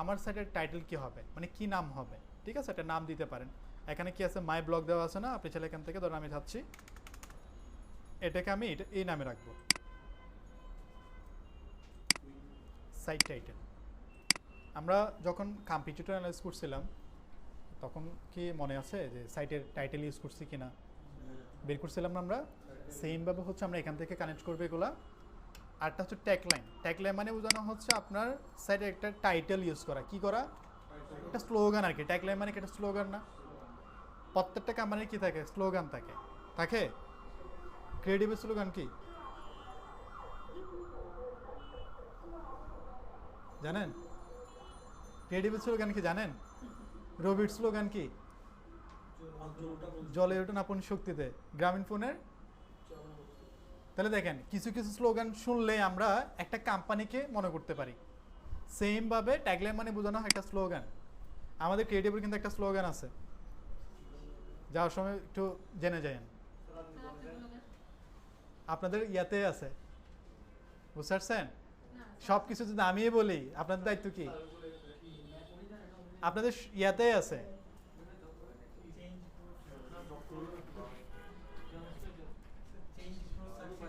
আমার সাইটের টাইটেল কী হবে, মানে কী নাম হবে, ঠিক আছে, একটা নাম দিতে পারেন। এখানে কি আছে, মাই ব্লগ দেওয়া আছে না, আপনি চাইলে এখান থেকে ধরুন আমি চাচ্ছি এটাকে আমি এই নামে রাখবো, সাইট টাইটেল। আমরা যখন কম্পিউটার অ্যানালাইজ করছিলাম তখন কি মনে আছে যে সাইটের টাইটেল ইউজ করছি কিনা, বের করছিলাম না আমরা? সেমভাবে হচ্ছে আমরা এখান থেকে কানেক্ট করবো এগুলা। আরটা হচ্ছে ট্যাগলাইন। ট্যাগলাইন মানে বোঝানো হচ্ছে আপনার সাইটে একটা টাইটেল ইউজ করা, কি করা, একটা স্লোগান আর কি। ট্যাগলাইন মানে কি একটা স্লোগান না? প্রত্যেকটা কোম্পানির কি থাকে, স্লোগান থাকে। থাকে ক্রিয়েটিভ স্লোগান কি জানেন? ক্রিয়েটিভ স্লোগান কি জানেন? রবির স্লোগান কি? জলে ওঠেন আপন শক্তিতে, গ্রামীণ ফোনের। তাহলে দেখেন কিছু কিছু স্লোগান শুনলে আমরা একটা কোম্পানিকে মনে করতে পারি। সেমভাবে ট্যাগলাইন মানে বোঝানো হয় একটা স্লোগান। আমাদের ক্রিয়েটিভের কিন্তু একটা স্লোগান আছে, যাওয়ার সময় একটু জেনে যান। আপনাদের ইয়াতে আছে, বুঝতে পারছেন? সব কিছু যদি আমিই বলি আপনাদের দায়িত্ব কি? আপনাদের ইয়াতে আছে।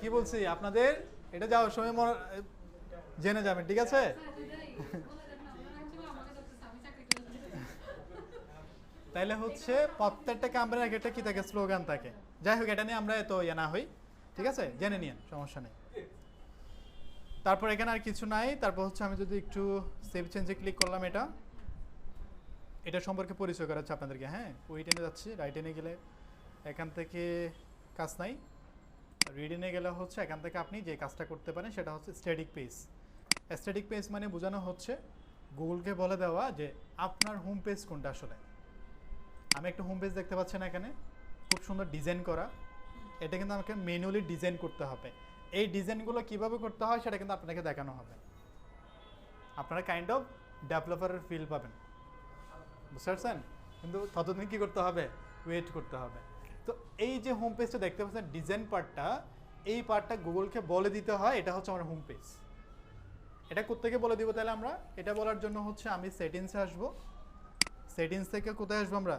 কি বলছি আপনাদের, এটা যাওয়ার সময় জেনে যাবেন, ঠিক আছে? তাইলে হচ্ছে প্রত্যেকটা কোম্পানির একটা কি থাকে, স্লোগান থাকে। যাই হোক, এটা নিয়ে আমরা এত ইয়ে না হই, ঠিক আছে? জেনে নিন, সমস্যা নেই। তারপর এখানে আর কিছু নাই। তারপর হচ্ছে আমি যদি একটু সেভ চেঞ্জে ক্লিক করলাম, এটা সম্পর্কে পরিচয় করাচ্ছে আপনাদেরকে। হ্যাঁ, ওই টেনে যাচ্ছি, রাইট এনে গেলে এখান থেকে কাজ নাই, রিড এনে গেলে হচ্ছে এখান থেকে আপনি যে কাজটা করতে পারেন সেটা হচ্ছে স্ট্যাটিক পেজ। স্ট্যাটিক পেজ মানে বোঝানো হচ্ছে গুগলকে বলে দেওয়া যে আপনার হোম পেজ কোনটা। আসলে আমি একটা হোম পেজ দেখতে পাচ্ছেন এখানে, খুব সুন্দর ডিজাইন করা। এটা কিন্তু আমাকে ম্যানুয়ালি ডিজাইন করতে হবে। এই ডিজাইনগুলো কিভাবে করতে হয় সেটা কিন্তু আপনাকে দেখানো হবে। আপনারা কাইন্ড অফ ডেভেলপারের ফিল পাবেন, বুঝতে পারছেন? কিন্তু ততদিন কী করতে হবে, ওয়েট করতে হবে। তো এই যে হোম পেজটা দেখতে পাচ্ছেন ডিজাইন পার্টটা, এই পার্টটা গুগলকে বলে দিতে হয় এটা হচ্ছে আমার হোম পেজ। এটা কোত্থেকে বলে দিব তাহলে আমরা? এটা বলার জন্য হচ্ছে আমি সেটিংসে আসবো। সেটিংস থেকে কোথায় আসবো আমরা?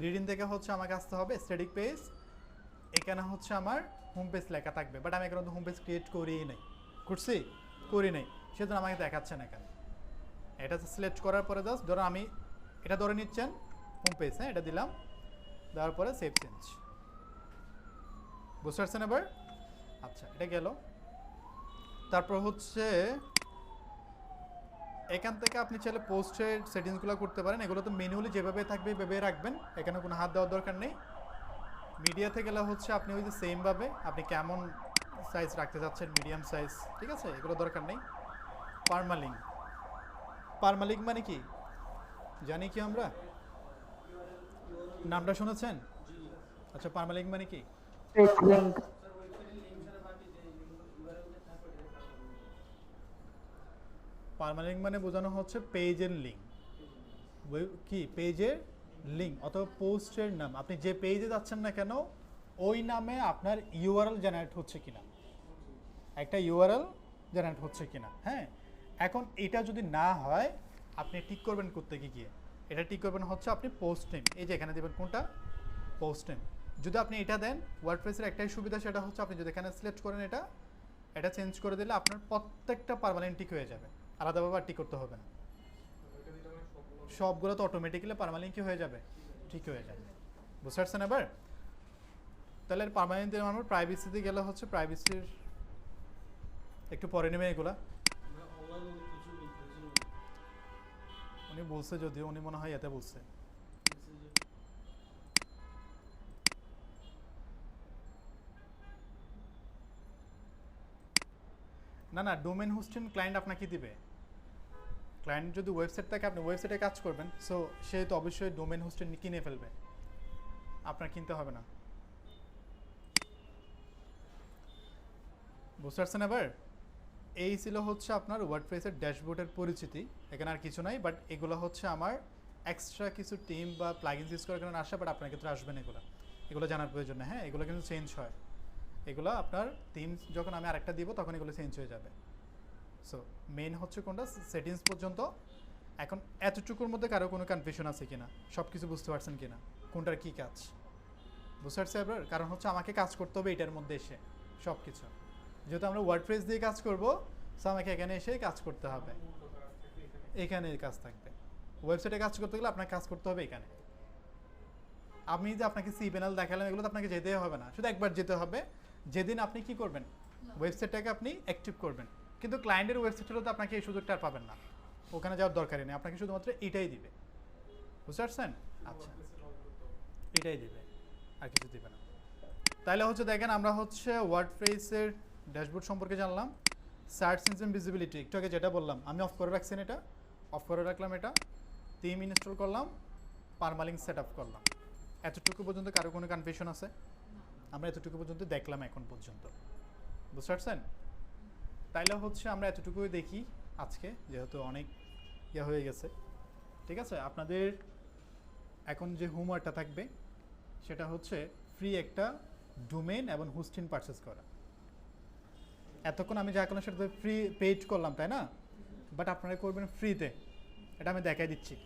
রিডিং থেকে হচ্ছে আমাকে আসতে হবে স্ট্যাটিক পেজ। এখানে হচ্ছে আমার হোম পেজ লেখা থাকবে, বাট আমি এখানে তো হোম পেজ ক্রিয়েট করিই নাই। করছি? করি নাই, সেজন্য আমাকে দেখাচ্ছে না এখানে। এটা সিলেক্ট করার পরে জাস্ট ধরো আমি এটা ধরে নিচ্ছেন হোম পেজ, হ্যাঁ, এটা দিলাম, দেওয়ার পরে সেভ চেঞ্জ। বুঝতে পারছেন এবার? আচ্ছা, এটা গেল। তারপর হচ্ছে এখান থেকে আপনি চাইলে পোস্টের সেটিংসগুলো করতে পারেন। এগুলো তো ম্যানুয়ালি যেভাবে থাকবে এভাবে রাখবেন, এখানে কোনো হাত দেওয়ার দরকার নেই। মিডিয়াতে গেলে হচ্ছে আপনি ওই যে সেমভাবে আপনি কেমন সাইজ রাখতে চাচ্ছেন, মিডিয়াম সাইজ, ঠিক আছে, এগুলো দরকার নেই। পারমালিঙ্ক, পারমালিঙ্ক মানে কি জানি কি আমরা? নামটা শুনেছেন? আচ্ছা, পারমালিঙ্ক মানে কি? Page link. পারমালিঙ্ক মানে বোঝানো হচ্ছে পেজের লিঙ্ক। কি পেজের লিঙ্ক অথবা পোস্টের নাম, আপনি যে পেজে যাচ্ছেন না কেন ওই নামে আপনার ইউআরএল জেনারেট হচ্ছে কিনা, একটা ইউআরএল জেনারেট হচ্ছে কিনা। হ্যাঁ, এখন এটা যদি না হয় আপনি ঠিক করবেন কোত্থেকে গিয়ে, এটা ঠিক করবেন হচ্ছে আপনি পোস্ট নেম, এই যে এখানে দেবেন কোনটা, পোস্ট নেম। যদি আপনি এটা দেন, ওয়ার্ডপ্রেসের একটাই সুবিধা, সেটা হচ্ছে আপনি যদি এখানে সিলেক্ট করেন এটা চেঞ্জ করে দিলে আপনার প্রত্যেকটা পার্মানেন্ট টিক হয়ে যাবে, আলাদাভাবে আর টিক করতে হবে না। সবগুলো তো অটোমেটিক্যালি পার্মানেন্ট কি হয়ে যাবে, ঠিক হয়ে যাবে। বুঝতে পারছেন এবার? তাহলে পার্মানেন্ট দিলাম আমরা। প্রাইভেসিতে গেলে হচ্ছে প্রাইভেসির একটু পরে নেবে এগুলা। উনি বলছে, যদিও উনি মনে হয় এতে বলছে। না না, ডোমেন হোস্টিং ক্লায়েন্ট আপনাকে দিবে। ক্লায়েন্ট যদি ওয়েবসাইট থাকে, আপনি ওয়েবসাইটে কাজ করবেন, সো সে তো অবশ্যই ডোমেন হোস্টিং কিনে ফেলবে, আপনার কিনতে হবে না। বুঝতে পারছেন এবার? এই ছিল হচ্ছে আপনার ওয়ার্ডপ্রেসের ড্যাশবোর্ডের পরিচিতি। এখানে আর কিছু নাই, বাট এগুলো হচ্ছে আমার এক্সট্রা কিছু টিম বা প্লাগইনস ইউজ করার কারণে আসে, বাট আপনার ক্ষেত্রে আসবে না এগুলো জানার প্রয়োজন নেই। হ্যাঁ, এগুলো কিন্তু চেঞ্জ হয়, এগুলো আপনার টিম যখন আমি আরেকটা দিব তখন এগুলো চেঞ্জ হয়ে যাবে। সো মেইন হচ্ছে কোনটা, সেটিংস পর্যন্ত। এখন এতটুকুর মধ্যে কারো কোনো কনফিউশন আছে কিনা, সব কিছু বুঝতে পারছেন কিনা, কোনটার কী কাজ বুঝতে পারছি এবার? কারণ হচ্ছে আমাকে কাজ করতে হবে এটার মধ্যে এসে সব কিছু, যেহেতু আমরা ওয়ার্ডপ্রেস দিয়ে কাজ করব, সো আমাকে এখানে এসে কাজ করতে হবে, এখানে কাজ থাকবে। ওয়েবসাইটে কাজ করতে গেলে আপনাকে কাজ করতে হবে এখানে। আমি যে আপনাকে সি প্যানেল দেখালাম, এগুলো তো আপনাকে যেতে হবে না, শুধু একবার যেতে হবে যেদিন আপনি কি করবেন, ওয়েবসাইটটাকে আপনি অ্যাক্টিভ করবেন। কিন্তু ক্লায়েন্টের ওয়েবসাইটে তো আপনাকে এই সুযোগটা আর পাবেন না, ওখানে যাওয়ার দরকারই নেই, আপনাকে শুধুমাত্র এটাই দিবে। বুঝতে পারছেন? আচ্ছা, এটাই দিবে, আর কিছু দিবে না। তাহলে হচ্ছে দেখেন, আমরা হচ্ছে ওয়ার্ডপ্রেসের ড্যাশবোর্ড সম্পর্কে জানলাম। সার্চ ইঞ্জিন ভিজিবিলিটি একটু আগে যেটা বললাম, আমি অফ করে রাখছেন, এটা অফ করে রাখলাম, এটা থিম ইনস্টল করলাম, পারমালিঙ্ক সেট আপ করলাম। এতটুকু পর্যন্ত কারো কোনো কনফিউশন আছে? আমরা এতটুকু পর্যন্ত দেখলাম এখন পর্যন্ত, বুঝতে পারছেন? তাইলে হচ্ছে আমরা এতটুকুই দেখি আজকে, যেহেতু অনেক ইয়ে হয়ে গেছে। ঠিক আছে, আপনাদের এখন যে হোমওয়ার্কটা থাকবে সেটা হচ্ছে ফ্রি একটা ডোমেন এবং হোস্টিং পারচেস করা। এতক্ষণ আমি যা কোনো সেটা ফ্রি পেইড করলাম, তাই না? বাট আপনারা করবেন ফ্রিতে, এটা আমি দেখাই দিচ্ছি।